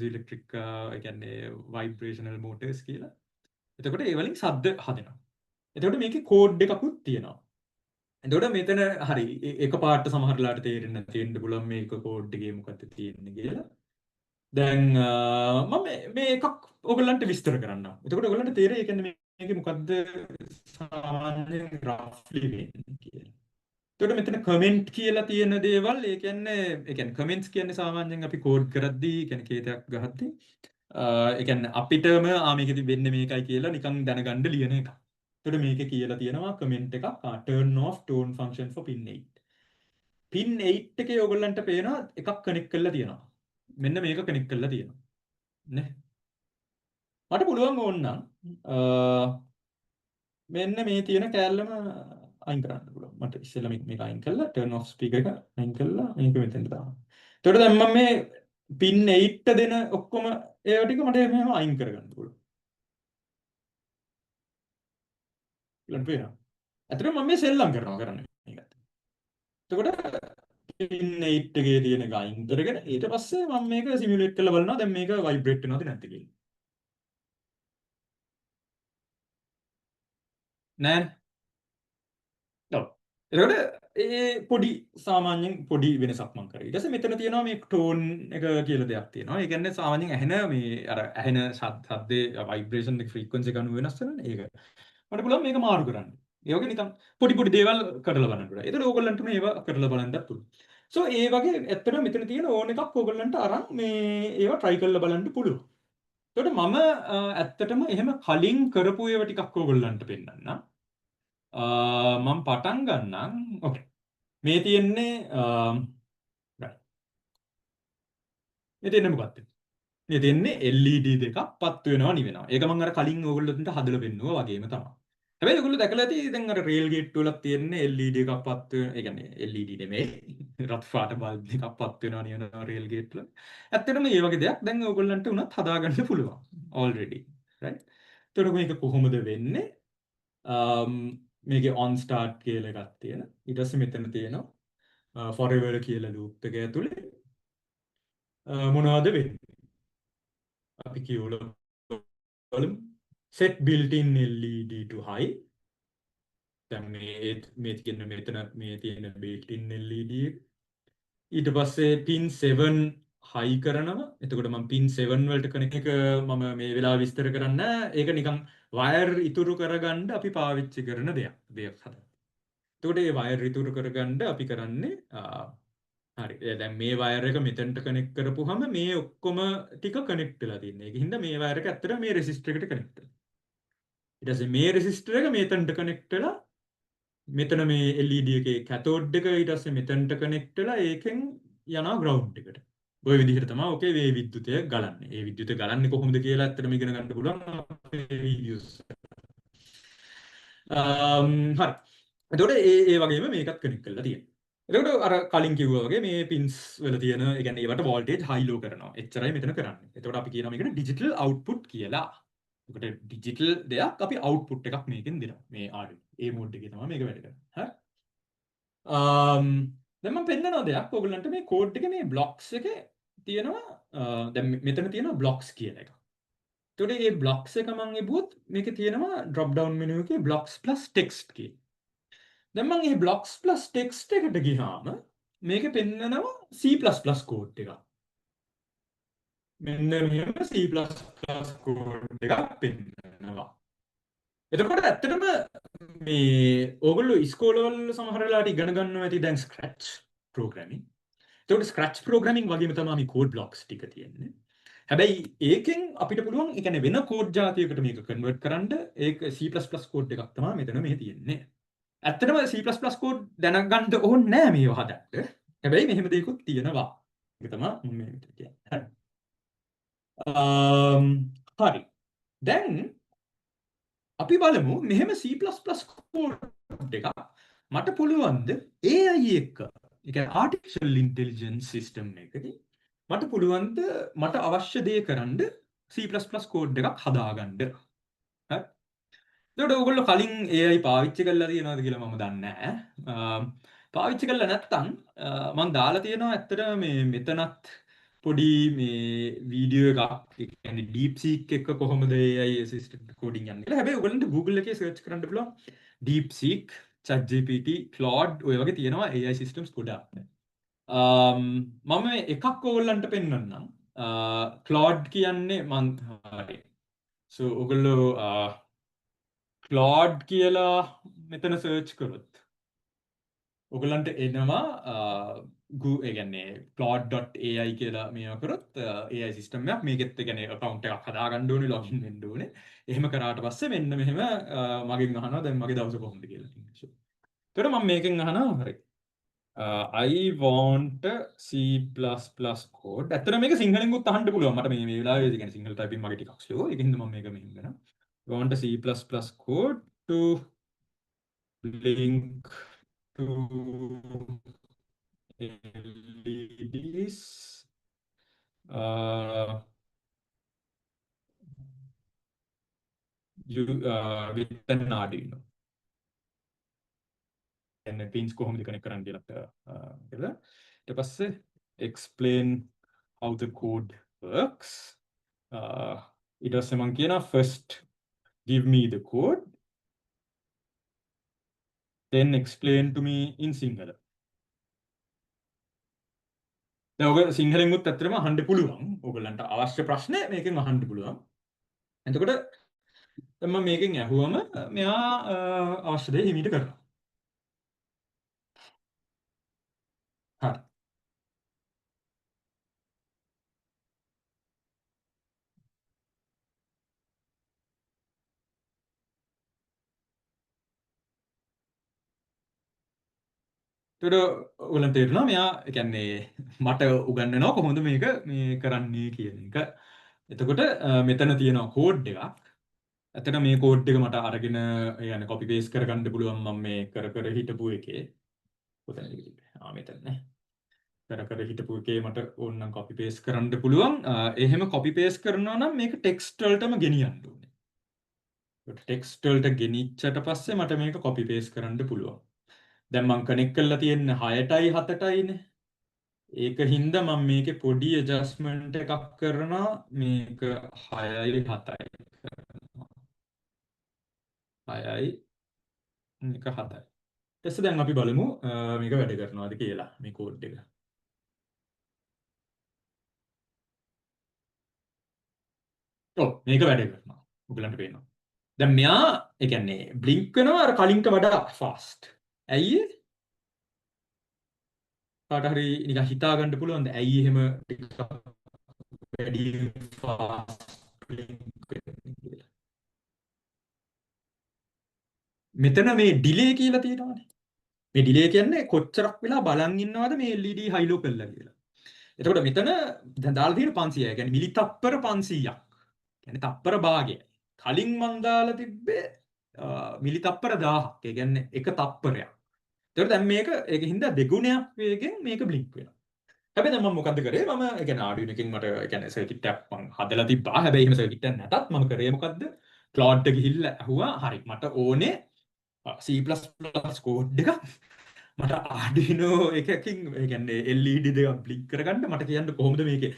ඉලෙක්ට්‍රික් ඒ කියන්නේ වයිබ්‍රේෂනල් මෝටර්ස් කියලා. එතකොට ඒ වලින් ශබ්ද හදනවා. එතකොට මේකේ කෝඩ් එකකුත් තියෙනවා. එතකොට මෙතන හරි එකපාරට සමහරලාට තේරෙන්න තියෙන්න පුළුවන් මේක කෝඩ් එකේ මොකක්ද තියෙන්නේ කියලා. දැන් මම මේ එකක් ඔයගලන්ට විස්තර කරන්නම්. එතකොට ඔයගලන්ට තේරෙයි ඒ කියන්නේ මේකේ මොකද්ද සාමාන්‍යයෙන් රෆ්ලි වෙන්නේ කියලා. එතකොට මෙතන කමෙන්ට් කියලා තියෙන දේවල් ඒ කියන්නේ කමෙන්ට්ස් කියන්නේ සාමාන්‍යයෙන් අපි කෝඩ් කරද්දී කියන්නේ කේතයක් ගහද්දී ඒ කියන්නේ අපිටම මේකෙදි වෙන්නේ මේකයි කියලා නිකන් දැනගන්න ලියන එක. එතකොට මේකේ කියලා තියෙනවා කමෙන්ට් එකක් turn off tone function for pin 8. pin 8 එකේ ඔයගොල්ලන්ට පේනවා එකක් කනෙක්ට් කරලා තියෙනවා. මෙන්න මේක කනෙක්ට් කරලා තියෙනවා. නේ? මට පුළුවන් ඕනනම් මෙන්න මේ තියෙන කෑල්ලම අයින් කරන්න පුළුවන්. මට ඉස්සෙල්ලා මේක අයින් කරලා turn off speaker එක අයින් කරලා මේක මෙතෙන්ට දානවා. එතකොට දැන් මම මේ pin 8 දෙන ඔක්කොම ඒවා ටික මට මෙහෙම අයින් කරගන්න පුළුවන්. ඊළඟට පේනවා. ඇත්තටම මම මේ සෙල්ලම් කරනවා කරන්නේ මේකත්. එතකොට pin 8 එකේ තියෙන එක අයින් කරගෙන ඊට පස්සේ මම මේක සිමියුලේට් කරලා බලනවා දැන් මේක ভাইබ්‍රේට් වෙනවද නැද්ද කියලා. නෑ. ඔව්. එතකොට ඒ පොඩි සාමාන්‍යයෙන් පොඩි වෙනසක් මම කරේ. ඊට පස්සේ මෙතන තියෙනවා මේ ටෝන් එක කියලා දෙයක් තියෙනවා. ඒ කියන්නේ සාමාන්‍යයෙන් ඇහෙන මේ අර ඇහෙන ශබ්දේ ভাইබ්‍රේෂන් එක ෆ්‍රීකවන්සි එක අනුව වෙනස් වෙනවනේ ඒක. මට පුළුවන් මේක මාරු කරන්න. ඒ වගේ නිකන් පොඩි පොඩි දේවල් කරලා බලන්න පුළුවන්. ඒතකොට ඕගොල්ලන්ට මේවා කරලා බලන්නත් පුළුවන්. සෝ ඒ වගේ ඇත්තටම මෙතන තියෙන ඕන එකක් ඕගොල්ලන්ට අරන් මේ ඒවා try කරලා බලන්න පුළුවන්. එතකොට මම ඇත්තටම එහෙම කලින් කරපු ඒවා ටිකක් ඕගොල්ලන්ට පෙන්නන්නම්. මම පටන් ගන්නම්. ඕකේ. මේ තියෙන්නේ right. මේ තියෙන්නේ මොකක්ද? මේ තියෙන්නේ LED දෙකක් පත් වෙනවා නිවෙනවා. ඒක මම අර කලින් ඕගොල්ලන්ට හදලා පෙන්නුවා වගේම තමයි. හැබැයි ඔයගොල්ලෝ දැකලා ඇති දැන් අර රේල් ගේට් වලක් තියෙන්නේ LED එකක් පත් වෙන. ඒ කියන්නේ LED නෙමෙයි. රත් පාට බල්බ් එකක් පත් වෙනවා නියනවා රේල් ගේට් වල. ඇත්තටම මේ වගේ දෙයක් දැන් ඔයගොල්ලන්ට උනත් හදාගන්න පුළුවන්. already. right? එතකොට මේක කොහොමද වෙන්නේ? මේකේ on start කියලා එකක් තියෙනවා. ඊට පස්සේ මෙතන තියෙනවා forever කියලා loop එක ඇතුලේ මොනවද වෙන්නේ? අපි කියවලු set built-in LED to high. දැන් මේ තියෙන මෙතන මේ තියෙන built-in LED එක. ඊට පස්සේ pin 7 හයි කරනවා. එතකොට මම pin 7 වලට කනෙක්ට් එක මම මේ වෙලාව විස්තර කරන්න නැහැ. ඒක නිකන් වයර් ඉතුරු කරගන්න අපි පාවිච්චි කරන දෙයක්. හදන්න. එතකොට මේ වයර් ඉතුරු කරගන්න අපි කරන්නේ හරි. දැන් මේ වයර් එක මෙතනට කනෙක්ට් කරපුවාම මේ ඔක්කොම ටික කනෙක්ට් වෙලා තියෙනවා. ඒක හින්දා මේ වයර් එක ඇත්තට මේ රෙසිස්ටර් එකට කනෙක්ට් වෙනවා. ඊට පස්සේ මේ රෙසිස්ටර් එක මෙතනට කනෙක්ට් වෙලා මෙතන මේ LED එකේ කැතෝඩ් එක ඊට පස්සේ මෙතනට කනෙක්ට් වෙලා ඒකෙන් යනවා ග්‍රවුන්ඩ් එකට. ওই විදිහට තමයි ඔකේ මේ විද්‍යුතය ගලන්නේ. ඒ විද්‍යුතය ගලන්නේ කොහොමද කියලා ඇත්තටම ඉගෙන ගන්න පුළුවන් අපේ වීඩියෝස්. හරි. එතකොට ඒ වගේම මේකත් කනෙක්ට් කරලා තියෙනවා. එතකොට අර කලින් කිව්වා වගේ මේ පින්ස් වල තියෙන ඒ කියන්නේ ඒවට වෝල්ටේජ් හයි ලෝ කරනවා. එච්චරයි මෙතන කරන්නේ. එතකොට අපි කියනවා මේකට ඩිජිටල් අවුට්පුට් කියලා. එතකොට ඩිජිටල් දෙයක් අපි අවුට්පුට් එකක් මේකෙන් දෙනවා. මේ Arduino. ඒ මෝඩ් එකේ තමයි මේක වැඩ කරන්නේ. හරි. දැන් මම පෙන්නනවා දෙයක්. ඔයගලන්ට මේ කෝඩ් එකේ මේ බ්ලොක්ස් එකේ තියෙනවා දැන් මෙතන තියෙනවා බ්ලොක්ස් කියලා එකක්. එතකොට මේ බ්ලොක්ස් එක මම ඉබුවොත් මේකේ තියෙනවා drop down menu එකේ blocks plus text කියලා. දැන් මම මේ blocks plus text එකට ගියාම මේකේ පෙන්නනවා C++ කෝඩ් එකක්. මෙන්න මෙහෙම C++ කෝඩ් එකක් පෙන්නනවා. එතකොට ඇත්තටම මේ ඕගොල්ලෝ ඉස්කෝලවල සමහර වෙලාවට ඉගෙන ගන්නවා ඇති දැන් scratch programming. එතකොට scratch programming වගේම තමයි මේ code blocks ටික තියෙන්නේ. හැබැයි ඒකෙන් අපිට පුළුවන් ඒ කියන්නේ වෙන කෝඩ් જાතියකට මේක කන්වර්ට් කරන්න ඒක C++ කෝඩ් එකක් තමයි මෙතන මේ තියෙන්නේ. ඇත්තටම C++ කෝඩ් දැනගන්න ඕනේ නෑ මේව හදන්න. හැබැයි මෙහෙම දෙයක්ත් තියෙනවා. ඒක තමයි මම මේ විතර කියන්නේ. හරි. දැන් අපි බලමු මෙහෙම C++ කෝඩ් එකක් මට පුළුවන්ද AI එක්ක ඒ කියන්නේ artificial intelligence system එකදී මට පුළුවන්ද මට අවශ්‍ය දේ කරන්න C++ කෝඩ් එකක් හදාගන්න. හරි. එතකොට ඔයගොල්ලෝ කලින් AI පාවිච්චි කරලා තියෙනවද කියලා මම දන්නේ නැහැ. පාවිච්චි කරලා නැත්නම් මම දාලා තියෙනවා ඇත්තටම මේ මෙතනත් පොඩි මේ වීඩියෝ එකක් ඒ කියන්නේ DeepSeek එක කොහොමද AI assistant coding යන්නේ කියලා. හැබැයි ඔයගොල්ලන්ට Google එකේ search කරන්න පුළුවන් DeepSeek, ChatGPT, Claude ඔය වගේ තියෙනවා AI systems ගොඩාක්. මම එකක් ඔයගොල්ලන්ට පෙන්වන්නම්. Claude කියන්නේ මං හරි. So ඔයගොල්ලෝ Claude කියලා මෙතන search කරොත් ඔයගලන්ට එනවා ඒ කියන්නේ Claude.ai කියලා මේවා කරොත් AI සිස්ටම් එකක් මේකෙත් ඒ කියන්නේ account එකක් හදාගන්න ඕනේ login වෙන්න ඕනේ. එහෙම කරාට පස්සේ මෙන්න මෙහෙම මගෙන් අහනවා දැන් මගේ දවස කොහොමද කියලා. ඒතර මම මේකෙන් අහනවා හරි. I want C++ code. ඇත්තට මේක සිංහලෙන්වත් අහන්න පුළුවන්. මට මේ වෙලාවේ ඒ කියන්නේ සිංහල typing මගේ ටිකක් slow. ඒකින්ද මම මේක මෙහෙම කරනවා. I want a C++ code to link to LEDs with an Arduino. එන්න pins කොහොමද කනෙක්ට් කරන්න කියලා කියලා ඊට පස්සේ explain how the code works. ඊට පස්සේ මම කියනවා first give me the code then explain to me in Sinhala. දැන් ඔයගොල්ලෝ සිංහලෙන් උත් ඇත්තටම අහන්න පුළුවන්. ඔයගොල්ලන්ට අවශ්‍ය ප්‍රශ්න මේකෙන් අහන්න පුළුවන්. එතකොට දැන් මම මේකෙන් ඇහුවම මෙයා අවශ්‍ය දේ හිමීට කරනවා. හරි. එතකොට ඔයගොල්ලන්ට තේරෙනවා මෙයා ඒ කියන්නේ මට උගන්වනවා කොහොමද මේක මේ කරන්නේ කියන එක. එතකොට මෙතන තියෙනවා කෝඩ් එකක්. ඇත්තට මේ කෝඩ් එක මට අරගෙන يعني copy paste කරගන්න පුළුවන් මම මේ කර හිටපු එකේ. කොතනද කියලා. මෙතන නේ. කර හිටපු එකේ මට ඕනනම් copy paste කරන්න පුළුවන්. එහෙම copy paste කරනවා නම් මේක text වලටම ගෙනියන්න ඕනේ. ඒකට text වලට ගෙනිච්චට පස්සේ මට මේක copy paste කරන්න පුළුවන්. දැන් මම connect කරලා තියෙන්නේ 6ටයි 7ටයිනේ. ඒක හින්දා මම මේකේ පොඩි adjustment එකක් කරනවා මේක 6යි 7යි කරනවා. 6යි මේක 7යි. ඊටසේ දැන් අපි බලමු මේක වැඩ කරනවද කියලා මේ කෝඩ් එක. ඔව් මේක වැඩ කරනවා. ඔයගලන්ට පේනවා. දැන් මෙයා ඒ කියන්නේ බ්ලින්ක් වෙනවා අර කලින්ට වඩා ෆාස්ට්. ඇයි ඒ? කාට හරි නිකන් හිතා ගන්න පුළුවන්ද ඇයි එහෙම ටිකක් වැඩි ෆාස්ට් බ්ලින්ක් වෙන්නේ කියලා? මෙතන මේ ඩිලේ කියලා තියෙනවානේ. මේ ඩිලේ කියන්නේ කොච්චරක් වෙලා බලන් ඉන්නවද මේ LED හයිලෝ කරලා කියලා. එතකොට මෙතන දැන් දාලා තියෙන 500යි. ඒ කියන්නේ මිලි තප්පර 500ක්. කියන්නේ තප්පර භාගයයි. කලින් මං දාලා තිබ්බේ මිලි තප්පර 1000ක්. ඒ කියන්නේ එක තප්පරයක්. එතකොට දැන් මේක ඒකින්ද දෙගුණයක් වේගෙන් මේක බ්ලින්ක් වෙනවා. හැබැයි දැන් මම මොකද්ද කරේ? මම ඒ කියන්නේ Arduino එකකින් මට ඒ කියන්නේ සර්කිට් එකක් මං හදලා තිබ්බා. හැබැයි එහෙම සර්කිට් එකක් නැතත් මම කරේ මොකද්ද? ක්ලෝඩ් එක ගිහිල්ලා ඇහුවා. හරි මට ඕනේ C++ කෝඩ් එකක් මට Arduino එකකින් ඒ කියන්නේ LED දෙකක් බ්ලින්ක් කරගන්න මට කියන්න කොහොමද මේකේ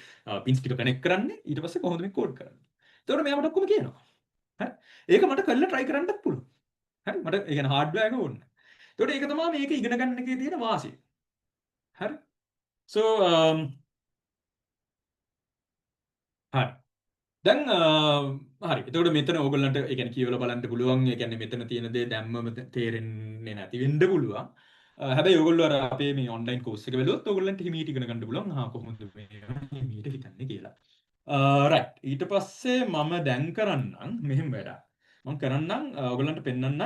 පින්ස් ටික කනෙක්ට් කරන්නේ ඊට පස්සේ කොහොමද මේක කෝඩ් කරන්නේ. එතකොට මෙයා මට ඔක්කොම කියනවා. හරි. ඒක මට කරලා try කරන්නත් පුළුවන්. හරි. මට ඒ කියන්නේ hardware එක ඕනේ. එතකොට ඒක තමයි මේක ඉගෙන ගන්න එකේ තියෙන වාසිය. හරි. So හරි. දැන් හරි. එතකොට මෙතන ඕගොල්ලන්ට ඒ කියන්නේ කියවලා බලන්න පුළුවන්. ඒ කියන්නේ මෙතන තියෙන දේ දැම්මම තේරෙන්නේ නැති වෙන්න පුළුවන්. හැබැයි ඕගොල්ලෝ අර අපේ මේ ඔන්ලයින් කෝස් එක බැලුවොත් ඕගොල්ලන්ට හිමීට ඉගෙන ගන්න පුළුවන්. කොහොමද මේ හිමීට හිතන්නේ කියලා. රයිට්. ඊට පස්සේ මම දැන් කරන්නම් මෙහෙම වැඩක්. මම කරන්නම් ඕගොල්ලන්ට පෙන්නන්නම්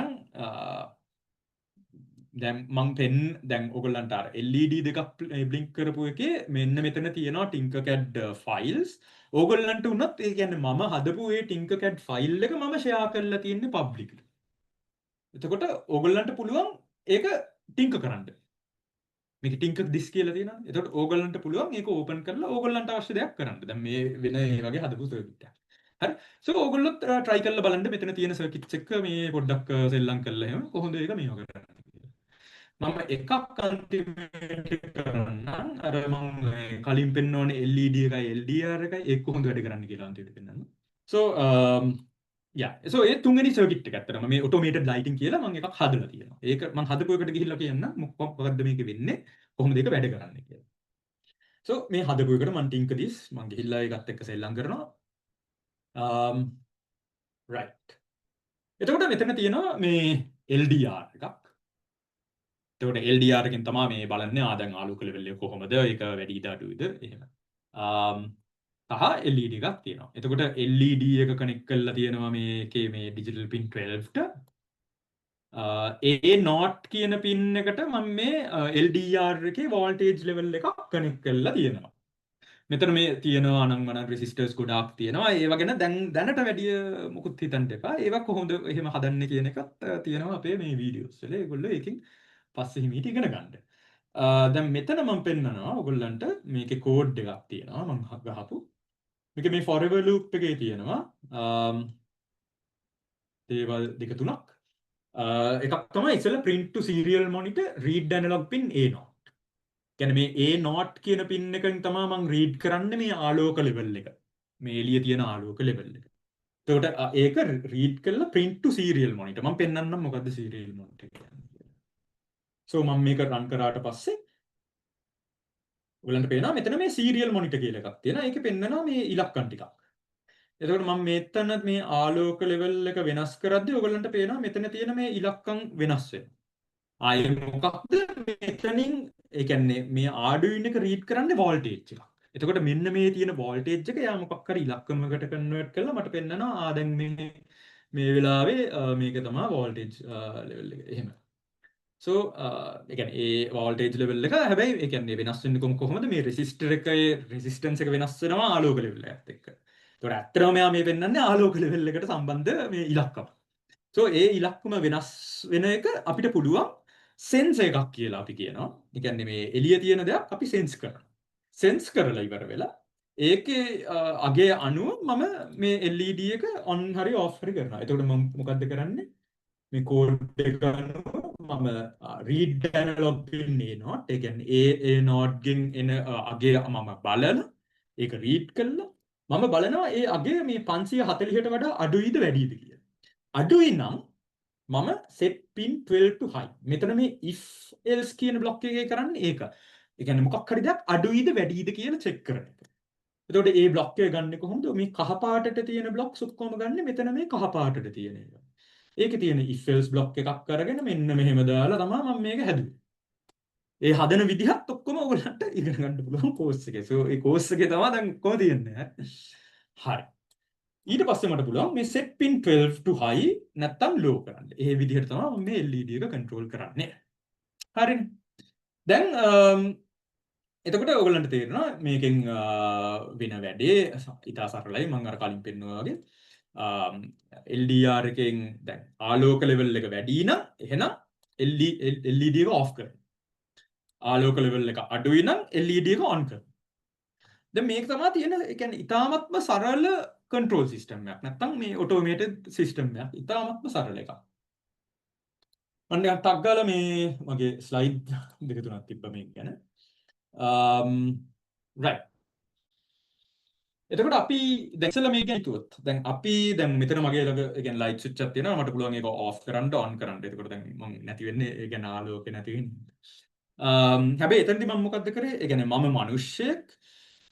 දැන් ඕගොල්ලන්ට අර LED දෙකක් බ්ලින්ක් කරපු එකේ මෙන්න මෙතන තියෙනවා Tinkercad files. ඕගොල්ලන්ට උනත් ඒ කියන්නේ මම හදපු ඒ Tinkercad file එක මම share කරලා තියෙන්නේ publicly. එතකොට ඕගොල්ලන්ට පුළුවන් ඒක tinker කරන්න. මේක tinker this කියලා තියෙනවා. එතකොට ඕගොල්ලන්ට පුළුවන් ඒක open කරලා ඕගොල්ලන්ට අවශ්‍ය දෙයක් කරන්න. දැන් මේ වෙන මේ වගේ හදපු circuit එකක්. හරි. So ඕගොල්ලෝ try කරලා බලන්න මෙතන තියෙන circuits එක මේ පොඩ්ඩක් සෙල්ලම් කරලා එහෙම කොහොමද ඒක මේව කරන්නේ. මම එකක් අන්තිමට කරන්නම් අර මම කලින් පෙන්නෝනේ LED එකයි LDR එකයි ඒක කොහොමද වැඩ කරන්නේ කියලා අන්තිමට පෙන්නන්න. So so ඒ තුන්වෙනි සර්කිට් එක ඇත්තටම මේ automated lighting කියලා මම එකක් හදලා තියෙනවා. ඒක මම හදපු එකට ගිහිල්ලා කියන්න මොකක්ද මේක වෙන්නේ කොහොමද ඒක වැඩ කරන්නේ කියලා. So මේ හදපු එකට මම tinker this මම ගිහිල්ලා ඒකත් එක්ක සෙල්ලම් කරනවා. right. එතකොට මෙතන තියෙනවා මේ LDR එකක්. එතකොට LDR එකෙන් තමයි මේ බලන්නේ දැන් ආලෝක ලෙවල් එක කොහොමද ඒක වැඩිද අඩුයිද එහෙම. සහ LED එකක් තියෙනවා. එතකොට LED එක කනෙක්ට් කරලා තියෙනවා මේකේ මේ digital pin 12ට. A0 කියන pin එකට මම මේ LDR එකේ voltage level එකක් කනෙක්ට් කරලා තියෙනවා. මෙතන මේ තියෙනවා අනං resistors ගොඩාක් තියෙනවා. ඒව ගැන දැනට වැඩි මොකුත් හිතන්න එපා. ඒවා කොහොමද එහෙම හදන්නේ කියන එකත් තියෙනවා අපේ මේ වීඩියෝස් වල. ඒගොල්ලෝ ඒකෙන් පස්සේ හිමීට ඉගෙන ගන්න. දැන් මෙතන මම පෙන්නනවා ඔයගොල්ලන්ට මේකේ කෝඩ් එකක් තියෙනවා මම ගහපු. මේක මේ forever loop එකේ තියෙනවා දේවල් දෙක තුනක්. එකක් තමයි ඉස්සෙල්ලා print to serial monitor read analog pin A0. කියන්නේ මේ A0 කියන pin එකෙන් තමයි මම read කරන්නේ මේ ආලෝක level එක. මේ එළිය තියෙන ආලෝක level එක. එතකොට ඒක read කරලා print to serial monitor. මම පෙන්නන්නම් මොකද්ද serial monitor කියන්නේ. So මම මේක run කරාට පස්සේ ඔයගලන්ට පේනවා මෙතන මේ serial monitor කියලා එකක් තියෙනවා. ඒකේ පෙන්නනවා මේ ඉලක්කම් ටිකක්. එතකොට මම මෙතන මේ ආලෝක level එක වෙනස් කරද්දී ඔයගලන්ට පේනවා මෙතන තියෙන මේ ඉලක්කම් වෙනස් වෙනවා. ආයේ මොකක්ද මෙතනින් ඒ කියන්නේ මේ Arduino එක read කරන්නේ voltage එකක්. එතකොට මෙන්න මේ තියෙන voltage එක යා මොකක් හරි ඉලක්කමකට convert කරලා මට පෙන්නනවා දැන් මේ වෙලාවේ මේක තමයි voltage level එක. එහෙම. So ඒ කියන්නේ ඒ voltage level එක හැබැයි ඒ කියන්නේ වෙනස් වෙන්නේ කොහොමද මේ resistor එකේ resistance එක වෙනස් වෙනවා ආලෝක level එකත් එක්ක. ඒතකොට ඇත්තටම මෙයා මේ පෙන්නන්නේ ආලෝක level එකට සම්බන්ධ මේ ඉලක්කම. So ඒ ඉලක්කම වෙනස් වෙන එක අපිට පුළුවන් sense එකක් කියලා අපි කියනවා. ඒ කියන්නේ මේ එළිය තියෙන දෙයක් අපි sense කරනවා. sense කරලා ඉවර වෙලා ඒකේ අගේ අනුව මම මේ LED එක on හරි off හරි කරනවා. එතකොට මම මොකද්ද කරන්නේ? මේ කෝඩ් එක අනුව මම read analog pin A0 ඒ කියන්නේ A0 ගෙන් එන අගය මම බලලා ඒක read කළා මම බලනවා ඒ අගය මේ 540ට වඩා අඩුයිද වැඩිද කියලා. අඩුයි නම් මම set pin 12 to high. මෙතන මේ if else කියන බ්ලොක් එකේ කරන්නේ ඒක. ඒ කියන්නේ මොකක් හරි දෙයක් අඩුයිද වැඩිද කියලා check කරන එක. එතකොට ඒ බ්ලොක් එක ගන්න කොහොමද? මේ කහ පාටට තියෙන බ්ලොක්ස් ඔක්කොම ගන්න මෙතන මේ කහ පාටට තියෙන ඒවා. ඒකේ තියෙන if else බ්ලොක් එකක් අරගෙන මෙන්න මෙහෙම දාලා තමයි මම මේක හැදුවේ. ඒ හදන විදිහත් ඔක්කොම ඔයගලන්ට ඉගෙන ගන්න පුළුවන් කෝස් එකේ. සෝ ඒ කෝස් එකේ තමයි දැන් කොහොමද තියෙන්නේ. හරි. ඊට පස්සේ මට පුළුවන් මේ set pin 12 to high නැත්තම් low කරන්න. ඒ විදිහට තමයි මම මේ LED එක control කරන්නේ. හරිනේ. දැන් එතකොට ඔයගලන්ට තේරෙනවා මේකෙන් වෙන වැඩේ ඉතා සරලයි. මම අර කලින් පෙන්නුවා වගේ LDR එකෙන් දැන් ආලෝක ලෙවල් එක වැඩි නම් එහෙනම් LED එක off කරන්න. ආලෝක ලෙවල් එක අඩුයි නම් LED එක on කරන්න. දැන් මේක තමයි තියෙන ඒ කියන්නේ ඉතාමත්ම සරල control system එකක්. නැත්තම් මේ automated system එකක්. ඉතාමත්ම සරල එකක්. මම ටිකක් ටක් ගාලා මේ මගේ slide දෙක තුනක් තිබ්බ මේක ගැන. right. එතකොට අපි දැන් ඉස්සෙල්ලා මේක හිතුවොත් දැන් අපි දැන් මෙතන මගේ ළඟ ඒ කියන්නේ ලයිට් ස්විච් එකක් තියෙනවා මට පුළුවන් ඒක ඔෆ් කරන්න ඔන් කරන්න. එතකොට දැන් මම නැති වෙන්නේ ඒ කියන්නේ ආලෝකේ නැති වෙන්නේ. හැබැයි එතනදී මම මොකද්ද කරේ? ඒ කියන්නේ මම මිනිස්සෙක්.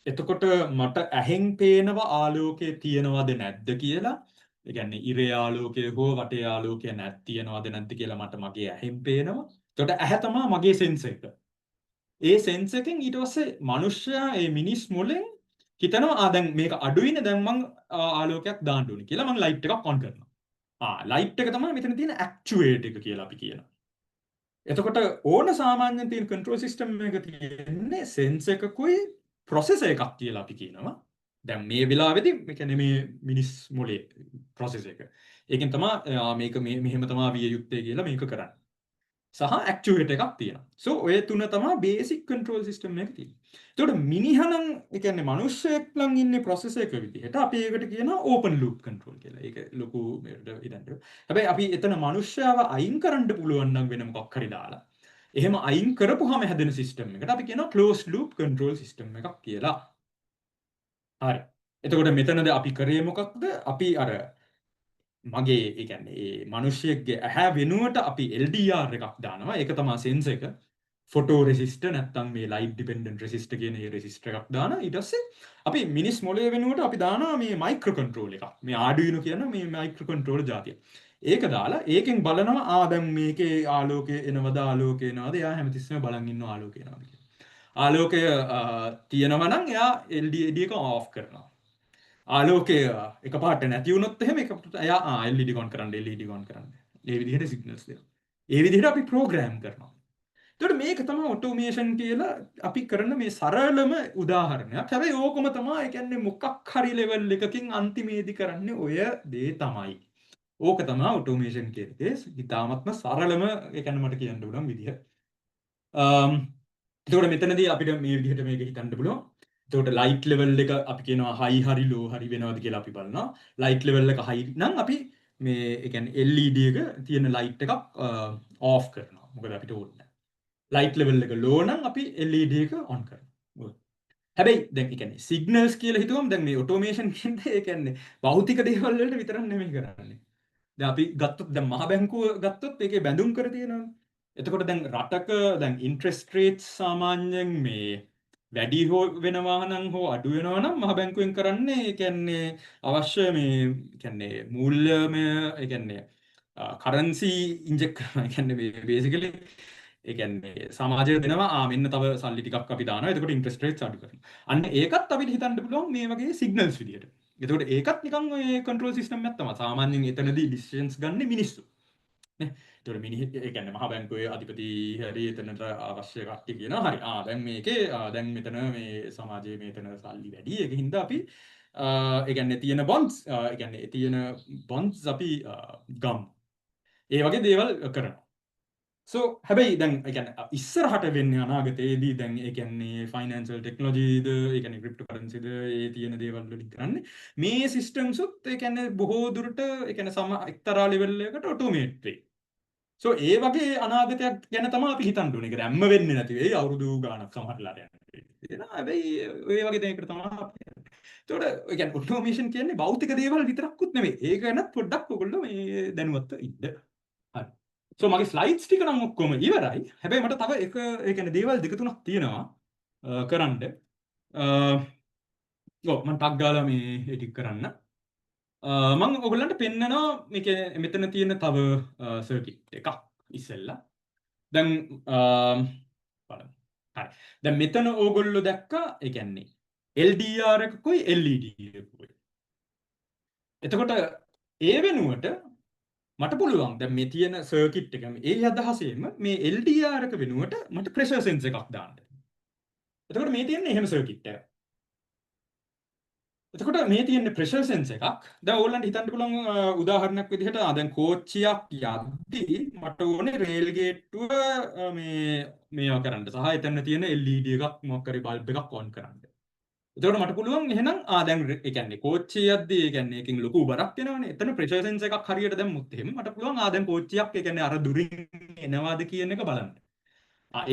එතකොට මට ඇහෙන් පේනවා ආලෝකයේ තියනවද නැද්ද කියලා. ඒ කියන්නේ ඉරේ ආලෝකය හෝ වටේ ආලෝකය තියනවද නැද්ද කියලා මට මගේ ඇහෙන් පේනවා. එතකොට ඇහැ තමයි මගේ සෙන්සර් එක. ඒ සෙන්ස් එකෙන් ඊට පස්සේ මිනිස්සයා ඒ මිනිස් මොලෙන් හිතනවා දැන් මේක අඩුයිනේ දැන් මං ආලෝකයක් දාන්න ඕනේ කියලා මං ලයිට් එකක් ඔන් කරනවා. ලයිට් එක තමයි මෙතන තියෙන ඇක්චුවේට් එක කියලා අපි කියනවා. එතකොට ඕන සාමාන්‍යයෙන් තියෙන කන්ට්‍රෝල් සිස්ටම් එක තියෙන්නේ සෙන්ස් එකකුයි ප්‍රොසෙසර් එකක් කියලා අපි කියනවා. දැන් මේ වෙලාවේදී මේ කියන්නේ මේ මිනිස් මොලේ ප්‍රොසෙසර් එක. ඒකෙන් තමයි මේක මෙහෙම තමයි විය යුත්තේ කියලා මේක කරන්නේ. සහ ඇක්චුවේටර් එකක් තියෙනවා. සෝ ඔය තුන තමයි බේසික් කන්ට්‍රෝල් සිස්ටම් එක තියෙන්නේ. එතකොට මිනිහනම් ඒ කියන්නේ මිනිස්සෙක් නම් ඉන්නේ ප්‍රොසෙසර් එක විදිහට අපි ඒකට කියනවා ඕපන් ලූප් කන්ට්‍රෝල් කියලා. ඒක ලොකු ඉතින් හැබැයි අපි එතන මිනිස්සයව අයින් කරන්න පුළුවන් නම් වෙන මොකක් හරි දාලා. එහෙම අයින් කරපුවාම හැදෙන සිස්ටම් එකට අපි කියනවා ක්ලෝස්ඩ් ලූප් කන්ට්‍රෝල් සිස්ටම් එකක් කියලා. හරි. එතකොට මෙතනද අපි කරේ මොකක්ද? අපි අර මගේ ඒ කියන්නේ ඒ මිනිස්සෙක්ගේ ඇහැ වෙනුවට අපි LDR එකක් දානවා. ඒක තමයි සෙන්සර් එක. ෆොටෝ රෙසිස්ටර් නැත්නම් මේ ලයිට් ඩිපෙන්ඩන්ට් රෙසිස්ටර් කියන ඒ රෙසිස්ටර් එකක් දානවා. ඊට පස්සේ අපි මිනිස් මොළය වෙනුවට අපි දානවා මේ මයික්‍රෝ කන්ට්‍රෝල් එකක්. මේ ආඩුයිනෝ කියන මේ මයික්‍රෝ කන්ට්‍රෝල් જાතිය. ඒක දාලා ඒකෙන් බලනවා දැන් මේකේ ආලෝකය එනවද ආලෝකය එනවද? එයා හැමතිස්සෙම බලන් ඉන්නවා ආලෝකය එනවද කියලා. ආලෝකය තියෙනවා නම් එයා LED එක ඔෆ් කරනවා. ආලෝකය එකපාරට නැති වුණොත් එහෙම එකපාරට එයා LED on කරන්න LED on කරන්න. ඒ විදිහට සිග්නල්ස් දෙනවා. ඒ විදිහට අපි ප්‍රෝග්‍රෑම් කරනවා. එතකොට මේක තමයි ඔටෝමේෂන් කියලා අපි කරන මේ සරලම උදාහරණයක්. හැබැයි ඕකම තමයි ඒ කියන්නේ මොකක් හරි ලෙවල් එකකින් අන්තිමේදී කරන්නේ ඔය දේ තමයි. ඕක තමයි ඔටෝමේෂන් කියන්නේ. ඉතාමත්ම සරලම ඒ කියන්නේ මට කියන්න පුළුවන් විදිහ. එතකොට මෙතනදී අපිට මේ විදිහට මේක හිතන්න පුළුවන්. එතකොට ලයිට් ලෙවල් එක අපි කියනවා හයි හරි ලෝ හරි වෙනවද කියලා අපි බලනවා. ලයිට් ලෙවල් එක හයි නම් අපි මේ ඒ කියන්නේ LED එක තියෙන ලයිට් එකක් ඔෆ් කරනවා. මොකද අපිට ඕනේ. ලයිට් ලෙවල් එක ලෝ නම් අපි LED එක ඔන් කරනවා. හැබැයි දැන් ඒ කියන්නේ සිග්නල්ස් කියලා හිතුවම දැන් මේ ඔටෝමේෂන් කියන්නේ ඒ කියන්නේ භෞතික දේවල් වලට විතරක් නෙමෙයි කරන්නේ. දැන් අපි ගත්තොත් දැන් මහ බැංකුව ගත්තොත් ඒකේ බැඳුම් කර තියෙනවානේ. එතකොට දැන් රටක දැන් ඉන්ට්‍රෙස්ට් රේට්ස් සාමාන්‍යයෙන් මේ වැඩි හෝ වෙනවා නම් හෝ අඩු වෙනවා නම් මහ බැංකුවෙන් කරන්නේ ඒ කියන්නේ අවශ්‍ය මේ කියන්නේ මූල්‍යමය ඒ කියන්නේ කරන්සි ඉන්ජෙක්ට් කරනවා. ඒ කියන්නේ බේසිකලි ඒ කියන්නේ සමාජයට දෙනවා මෙන්න තව සල්ලි ටිකක් අපි දානවා. එතකොට ඉන්ට්‍රෙස්ට් රේට්ස් අඩු කරනවා. අන්න ඒකත් අපිට හිතන්න පුළුවන් මේ වගේ සිග්නල්ස් විදියට. එතකොට ඒකත් නිකන් ඔය කන්ට්‍රෝල් සිස්ටම් එකක් තමයි. සාමාන්‍යයෙන් එතනදී ඩිසිෂන්ස් ගන්න මිනිස්සු. නේ. එතකොට ඒ කියන්නේ මහ බැංකුවේ අධිපති හරි එතනට අවශ්‍ය කට්ටිය කියනවා හරි දැන් මේකේ දැන් මෙතන මේ සමාජයේ මෙතන සල්ලි වැඩි. ඒකින්ද අපි ඒ කියන්නේ තියෙන බොන්ඩ්ස් ඒ කියන්නේ තියෙන බොන්ඩ්ස් අපි ගම්. ඒ වගේ දේවල් කරනවා. So හැබැයි දැන් ඒ කියන්නේ ඉස්සරහට වෙන්නේ අනාගතයේදී දැන් ඒ කියන්නේ ෆයිනෑන්ෂල් ටෙක්නොලොජිද ඒ කියන්නේ ක්‍රිප්ටෝකරන්සිද ඒ තියෙන දේවල් වලින් කරන්නේ මේ සිස්ටම්ස් උත් ඒ කියන්නේ බොහෝ දුරට ඒ කියන්නේ එක්තරා ලෙවල් එකකට ඔටෝමේට් වෙයි. So ඒ වගේ අනාගතයක් ගැන තමයි අපි හිතන්න ඕනේ. ඒක දැම්ම වෙන්නේ නැති වෙයි අවුරුදු ගාණක් සමහරලාට යනවා. හැබැයි ඔය වගේ දෙයකට තමයි අපි යන්නේ. ඒතකොට ඒ කියන්නේ ඔටෝමේෂන් කියන්නේ භෞතික දේවල් විතරක්කුත් නෙමෙයි. ඒක ගැන පොඩ්ඩක් ඔයගොල්ලෝ මේ දැනුවත් ඉන්න. හරි. So මගේ ස්ලයිඩ්ස් ටික නම් ඔක්කොම ඉවරයි. හැබැයි මට තව එක ඒ කියන්නේ දේවල් දෙක තුනක් තියෙනවා කරන්න. ඔව් මම ටක් ගාලා මේ එඩිට් කරන්න. මම ඔයගොල්ලන්ට පෙන්නනවා මේක මෙතන තියෙන තව සර්කිට් එකක් ඉස්සෙල්ලා. දැන් බලමු. හරි. දැන් මෙතන ඕගොල්ලෝ දැක්කා ඒ කියන්නේ LDR එකකුයි LED එකකුයි. එතකොට ඒ වෙනුවට මට පුළුවන් දැන් මේ තියෙන සර්කිට් එක ඒ අදහසෙම මේ LDR එක වෙනුවට මට ප්‍රෙෂර් සෙන්ස් එකක් දාන්න. එතකොට මේ තියෙන්නේ එහෙම සර්කිට් එකක්. එතකොට මේ තියෙන්නේ ප්‍රෙෂර් සෙන්ස් එකක්. දැන් ඕගොල්ලන්ට හිතන්න පුළුවන් උදාහරණයක් විදිහට දැන් කෝච්චියක් යද්දී මට ඕනේ රේල් ගේට්ටුව මේවා කරන්න සහ එතන තියෙන LED එකක් මොකක් හරි බල්බ් එකක් ඔන් කරන්න. එතකොට මට පුළුවන් එහෙනම් දැන් ඒ කියන්නේ කෝච්චිය යද්දී ඒ කියන්නේ එකකින් ලොකු බරක් එනවනේ. එතන ප්‍රෙෂර් සෙන්ස් එකක් හරියට දැම්මුත් එහෙම මට පුළුවන් දැන් කෝච්චියක් ඒ කියන්නේ අර දුරින් එනවාද කියන එක බලන්න.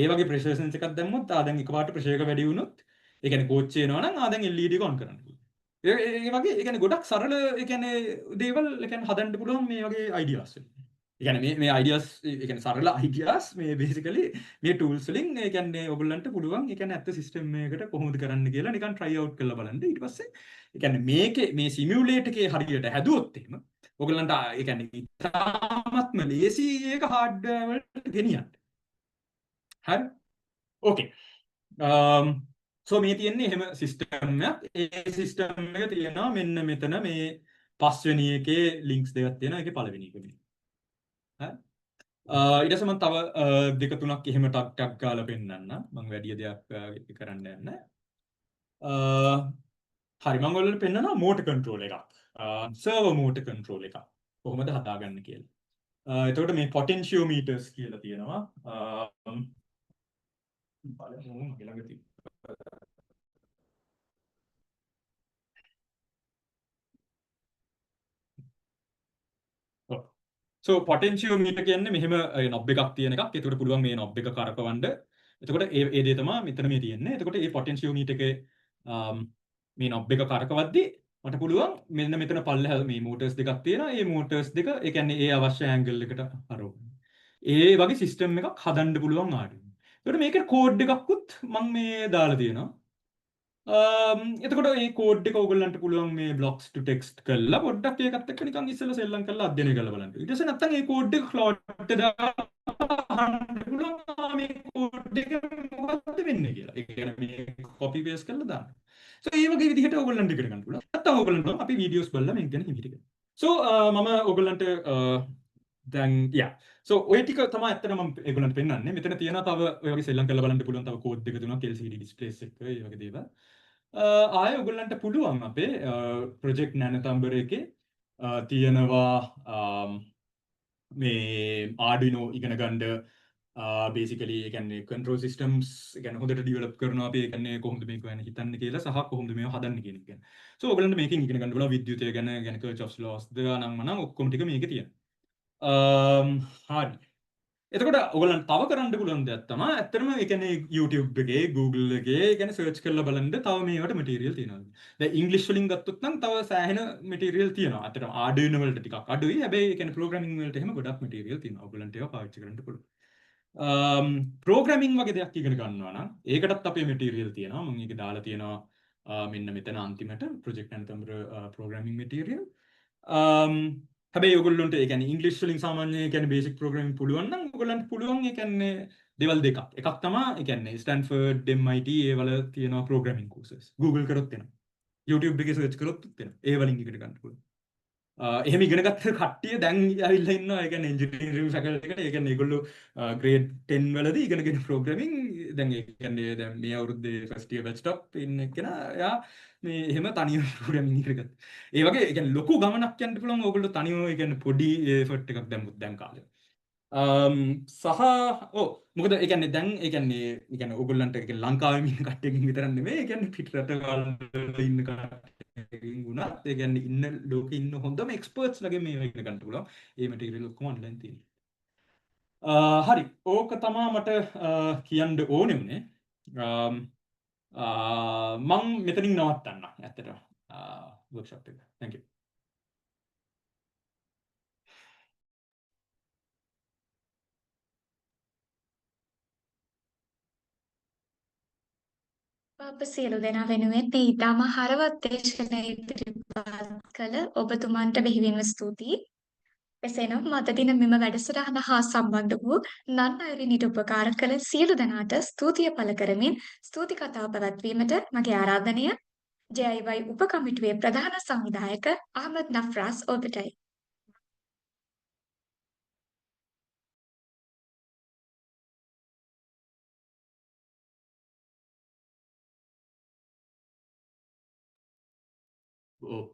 ඒ වගේ ප්‍රෙෂර් සෙන්ස් එකක් දැම්මොත් දැන් එකපාරට ප්‍රෙෂර් එක වැඩි වුණොත් ඒ කියන්නේ කෝච්චිය එනවා නම් දැන් LED එක ඔන් කරන්න පුළුවන්. ඒ වගේ ඒ කියන්නේ ගොඩක් සරල ඒ කියන්නේ දේවල් ඒ කියන්නේ හදන්න පුළුවන් මේ වගේ අයිඩියාස් වලින්. ඒ කියන්නේ මේ අයිඩියාස් ඒ කියන්නේ සරල අයිඩියාස් මේ බේසිකලි මේ ටූල්ස් වලින් ඒ කියන්නේ ඔයගොල්ලන්ට පුළුවන් ඒ කියන්නේ ඇත්ත සිස්ටම් එකකට කොහොමද කරන්න කියලා නිකන් try out කරලා බලන්න. ඊට පස්සේ ඒ කියන්නේ මේකේ මේ සිමියුලේටර් එකේ හරියට හැදුවොත් එහෙම ඔයගොල්ලන්ට ඒ කියන්නේ ඉතාමත්ම ලේසි ඒක හાર્ඩ්වෙයාර් වලට ගෙනියන්න. හරි. ඕකේ. සෝ මේ තියෙන්නේ එහෙම සිස්ටම් එකක්. ඒ සිස්ටම් එක තියෙනවා මෙන්න මෙතන මේ පස්වෙනි එකේ ලින්ක්ස් දෙකක් තියෙනවා. ඒකේ පළවෙනි එක මේ. හරි. ඊට පස්සේ මම තව දෙක තුනක් එහෙම ටක් ගාලා පෙන්නන්න. මම වැඩි දෙයක් කරන්න යන්නේ. හරි මම ඔයාලට පෙන්නනවා මෝටර් කන්ට්‍රෝල් එකක්. සර්වර් මෝටර් කන්ට්‍රෝල් එකක්. කොහොමද හදාගන්න කියලා. එතකොට මේ පොටෙන්ෂියෝමීටර්ස් කියලා තියෙනවා. බලමු මගේ ළඟ තියෙන පොටෙන්ෂියෝමීටර් කියන්නේ මෙහෙම නොබ් එකක් තියෙන එකක්. ඒකට පුළුවන් මේ නොබ් එක කරකවන්න. එතකොට ඒ දේ තමයි මෙතන මේ තියෙන්නේ. එතකොට මේ පොටෙන්ෂියෝමීටර් එකේ මේ නොබ් එක කරකවද්දී මට පුළුවන් මෙන්න මෙතන පල්ලෙහා මේ මෝටර්ස් දෙකක් තියෙනවා. මේ මෝටර්ස් දෙක ඒ කියන්නේ ඒ අවශ්‍ය ඇන්ගල් එකට හරවන්න. ඒ වගේ සිස්ටම් එකක් හදන්න පුළුවන් ආඩිනෝ. එතකොට මේකේ කෝඩ් එකක්කුත් මම මේ දාලා තියෙනවා. එතකොට මේ කෝඩ් එක ඔයගොල්ලන්ට පුළුවන් මේ blocks to text කරලා පොඩ්ඩක් ඒකත් එක්ක නිකන් ඉස්සෙල්ලා සෙල්ලම් කරලා අධ්‍යයනය කරලා බලන්න. ඊට පස්සේ නැත්තම් මේ කෝඩ් එක cloud එකට දාන්න පුළුවන් මේ කෝඩ් එක මොකද්ද වෙන්නේ කියලා. ඒ කියන්නේ මේ copy paste කරලා දාන්න. So මේ වගේ විදිහට ඔයගොල්ලන්ට ඉගෙන ගන්න පුළුවන්. නැත්තම් ඔයගොල්ලන්ට අපි වීඩියෝස් බලලා මේක ගැන හිමිට ගන්න. So මම ඔයගොල්ලන්ට දැන් so ඔය ටික තමයි ඇත්තටම මම ඒගොල්ලන්ට පෙන්නන්නේ. මෙතන තියෙනවා තව ඔය වගේ සෙල්ලම් කරලා බලන්න පුළුවන් තව කෝඩ් දෙක තුනක් LCD displays එක ඒ වගේ දේවල්. ආය ඔයගොල්ලන්ට පුළුවන් අපේ ප්‍රොජෙක්ට් නැනතම්බර එකේ තියෙනවා මේ Arduino ඉගෙන ගන්න basically ඒ කියන්නේ control systems ඒ කියන්නේ හොඳට develop කරනවා අපි ඒ කියන්නේ කොහොමද මේක ගැන හිතන්නේ කියලා සහ කොහොමද මේව හදන්නේ කියන එක ගැන. So ඔයගොල්ලන්ට මේකෙන් ඉගෙන ගන්න පුළුවන් විද්‍යුතය ගැන Kirchhoff's laws දානම් මනම් ඔක්කොම ටික මේකේ තියෙනවා. හරි. එතකොට ඔයගොල්ලන්ට තව කරන්න පුළුවන් දෙයක් තමයි ඇත්තටම ඒ කියන්නේ YouTube එකේ Google එකේ ඒ කියන්නේ search කරලා බලන්න තව මේවට material තියෙනවා. දැන් English වලින් ගත්තොත් නම් තව සෑහෙන material තියෙනවා. ඇත්තටම Arduino වලට ටිකක් අඩුයි. හැබැයි ඒ කියන්නේ programming වලට එහෙම ගොඩක් material තියෙනවා. ඔයගොල්ලන්ට ඒවා පාවිච්චි කරන්න පුළුවන්. programming වගේ දෙයක් ඉගෙන ගන්නවා නම් ඒකටත් අපේ material තියෙනවා. මම ඒක දාලා තියෙනවා මෙන්න මෙතන අන්තිමට project නැන්තම්බර programming material. හැබැයි ඔයගොල්ලන්ට ඒ කියන්නේ ඉංග්‍රීසි වලින් සාමාන්‍ය ඒ කියන්නේ බේසික් ප්‍රෝග්‍රෑමින් පුළුවන් නම් ඔයගොල්ලන්ට පුළුවන් ඒ කියන්නේ දේවල් දෙකක්. එකක් තමයි ඒ කියන්නේ ස්ටැන්ෆර්ඩ් MIT ඒ වල තියෙනවා ප්‍රෝග්‍රෑමින් කෝසස්. Google කරොත් එනවා. YouTube එකේ සර්ච් කරොත් එනවා. ඒ වලින් ඉගෙන ගන්න පුළුවන්. එහෙම ඉගෙන ගත්ත කට්ටිය දැන් ඇවිල්ලා ඉන්නවා. ඒ කියන්නේ ඉන්ජිනියරින් ෆැකල්ටි එකට. ඒ කියන්නේ ඒගොල්ලෝ ග්‍රේඩ් 10 වලදී ඉගෙනගෙන ප්‍රෝග්‍රෑමින් දැන් ඒ කියන්නේ දැන් මේ අවුරුද්දේ ෆස්ට් ඉයර් බැච් ටොප් ඉන්න කෙනා එයා මේ එහෙම තනියම ප්‍රෝග්‍රෑමින් ඉගෙන ගත්තා. ඒ වගේ ඒ කියන්නේ ලොකු ගමනක් යන්න පුළුවන් ඕගොල්ලෝ තනියම ඒ කියන්නේ පොඩි එෆර්ට් එකක් දැම්මුත් දැන් කාලේ. සහ මොකද ඒ කියන්නේ දැන් ඒ කියන්නේ ඕගොල්ලන්ට ඒ කියන්නේ ලංකාවේ ඉන්න කට්ටියකින් විතරක් නෙමෙයි ඒ කියන්නේ පිට රටවල් ඉන්න කට්ටියකින් වුණත් ඒ කියන්නේ ඉන්න ලෝකේ ඉන්න හොඳම එක්ස්පර්ට්ස් ලගේ මේවා ඉගෙන ගන්න පුළුවන්. ඒ මැටීරියල් ඔක්කොම ඔන්ලයින් තියෙනවා. හරි. ඕක තමයි මට කියන්න ඕනේ උනේ. මං මෙතනින් නවත්තන්න ඇත්තටම වර්ක්ෂොප් එක. Thank you. අප සියලු දෙනා වෙනුවෙන් මේ ඉතාම හරවත් දේශනය ඉදිරිපත් කළ ඔබතුමන්ට බෙහෙවින්ම ස්තුතියි. එසේනම් මද දින මෙම වැඩසටහන හා සම්බන්ධ වූ නන් අයුරිනිට උපකාර කළ සියලු දෙනාට ස්තුතිය පළ කරමින් ස්තුති කතාව පැවැත්වීමට මගේ ආරාධනය ජයවයි උපකමිටුවේ ප්‍රධාන සංවිධායක අහමද් නෆ්රාස් ඔබටයි.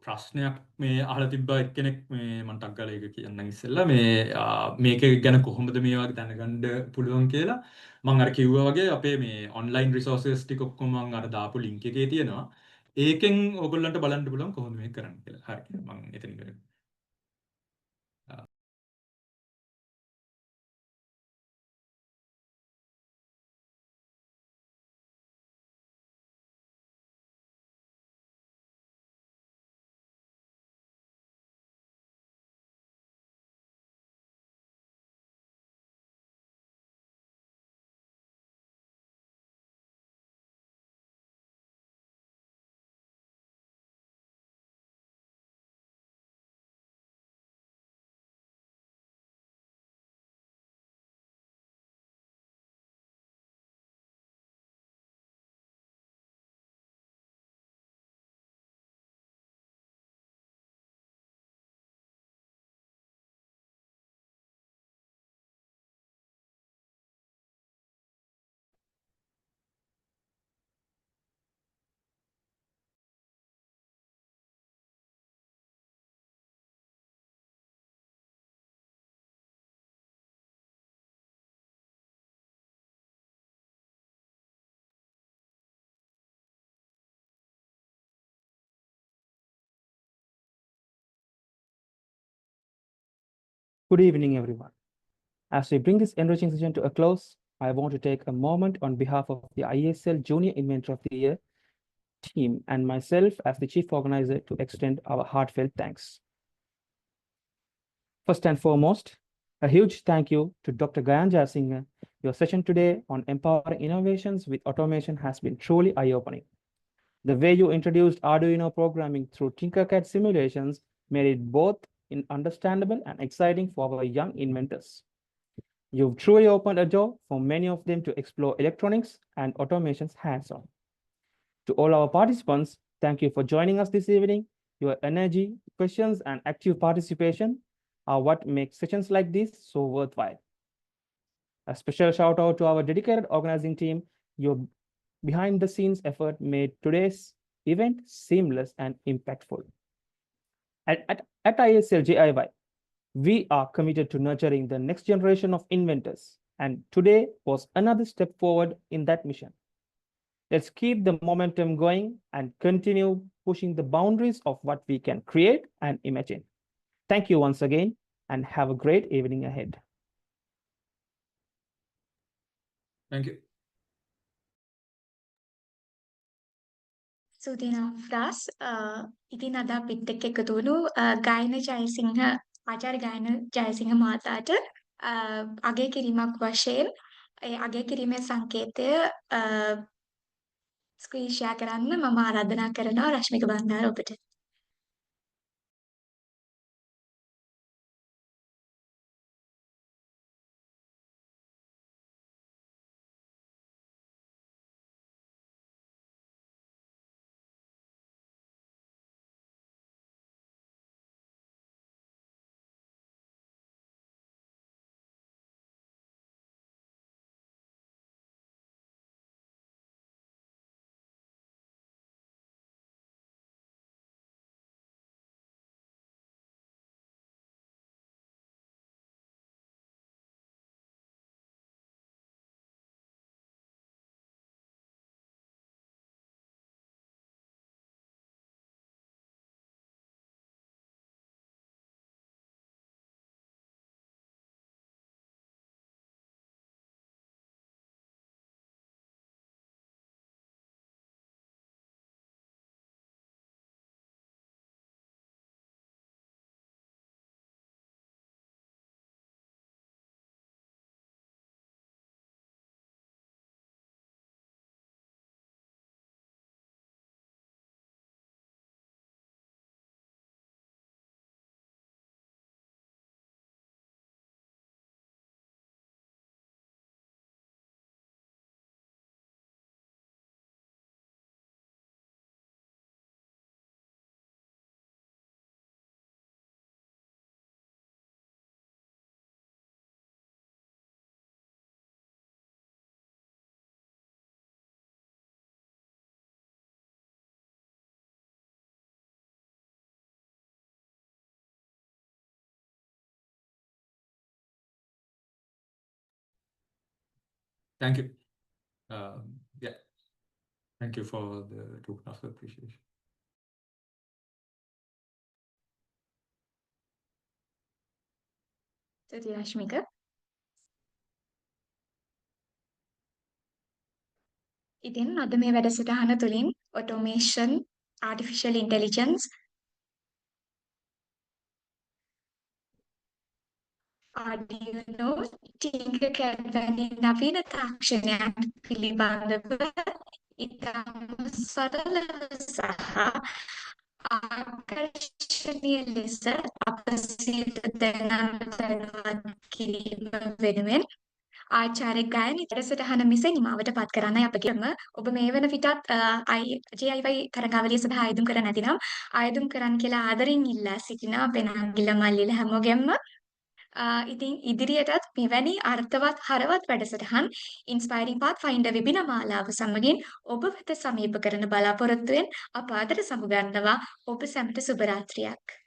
ප්‍රශ්නයක් මේ අහලා තිබ්බා එක්කෙනෙක් මේ මම ටක් ගාලා ඒක කියන්නම් ඉස්සෙල්ලා මේ මේක ගැන කොහොමද මේ වගේ දැනගන්න පුළුවන් කියලා මම අර කිව්වා වගේ අපේ මේ ඔන්ලයින් රිසෝසස් ටික ඔක්කොම මම අර දාපු ලින්ක් එකේ තියෙනවා ඒකෙන් ඕගොල්ලන්ට බලන්න පුළුවන් කොහොමද මේක කරන්න කියලා හරි මම එතනින් කරේ Good evening, everyone. As we bring this enriching session to a close, I want to take a moment on behalf of the IESL Junior Inventor of the Year team and myself as the Chief Organizer to extend our heartfelt thanks. First and foremost, a huge thank you to Dr. Gayan Jayasinghe. Your session today on empowering innovations with automation has been truly eye-opening. The way you introduced Arduino programming through Tinkercad simulations made it both understandable and exciting for our young inventors. You've truly opened a door for many of them to explore electronics and automations hands-on. To all our participants, thank you for joining us this evening. Your energy, questions, and active participation are what makes sessions like this so worthwhile. A special shout out to our dedicated organizing team. Your behind-the-scenes effort made today's event seamless and impactful. At ISL JIY, we are committed to nurturing the next generation of inventors, and today was another step forward in that mission. Let's keep the momentum going and continue pushing the boundaries of what we can create and imagine. Thank you once again, and have a great evening ahead. thank you සුදිනා ෆ්‍රාස් ඉතින් අද අපිත් එක්ක එකතු වුණු ගායන ජයසිංහ ආචාර්ය ගායන ජයසිංහ මහතාට අගය කිරීමක් වශයෙන් ඒ අගය කිරීමේ සංකේතය ස්ක්‍රීන් ෂෙයා කරන්න මම ආරාධනා කරනවා රශ්මික බණ්ඩාර ඔබට. Thank you. Yeah. Thank you for the token of appreciation. ස්තුතියි රශ්මික. ඉතින් අද මේ වැඩසටහන තුළින් automation, artificial intelligence, Arduino, Tinkercad වැනි නවීන තාක්ෂණයන් පිළිබඳව ඉතාම සරල සහ ආකර්ශනීය ලෙස අප සියලු දෙනාට දැනුවත් කිරීම වෙනුවෙන් ආචාර්ය ගයනි වැඩසටහන මෙසේ නිමාවට පත් කරන්නයි අප කියම. ඔබ මේ වන විටත් JIY තරගාවලිය සඳහා ආයුධම් කර නැතිනම් ආයුධම් කරන්න කියලා ආදරෙන් ඉල්ලා සිටිනා අපේ නංගිලා මල්ලිලා හැමෝගෙම. ඉතින් ඉදිරියටත් මෙවැනි අර්ථවත් හරවත් වැඩසටහන් ඉන්ස්පයිරිං පාත්ෆයින්ඩර් වෙබිනා මාලාව සමගින් ඔබ වෙත සමීප කරන බලාපොරොත්තුවෙන් අප ආදර සමුගන්නවා. ඔබ සැමට සුබ රාත්‍රියක්.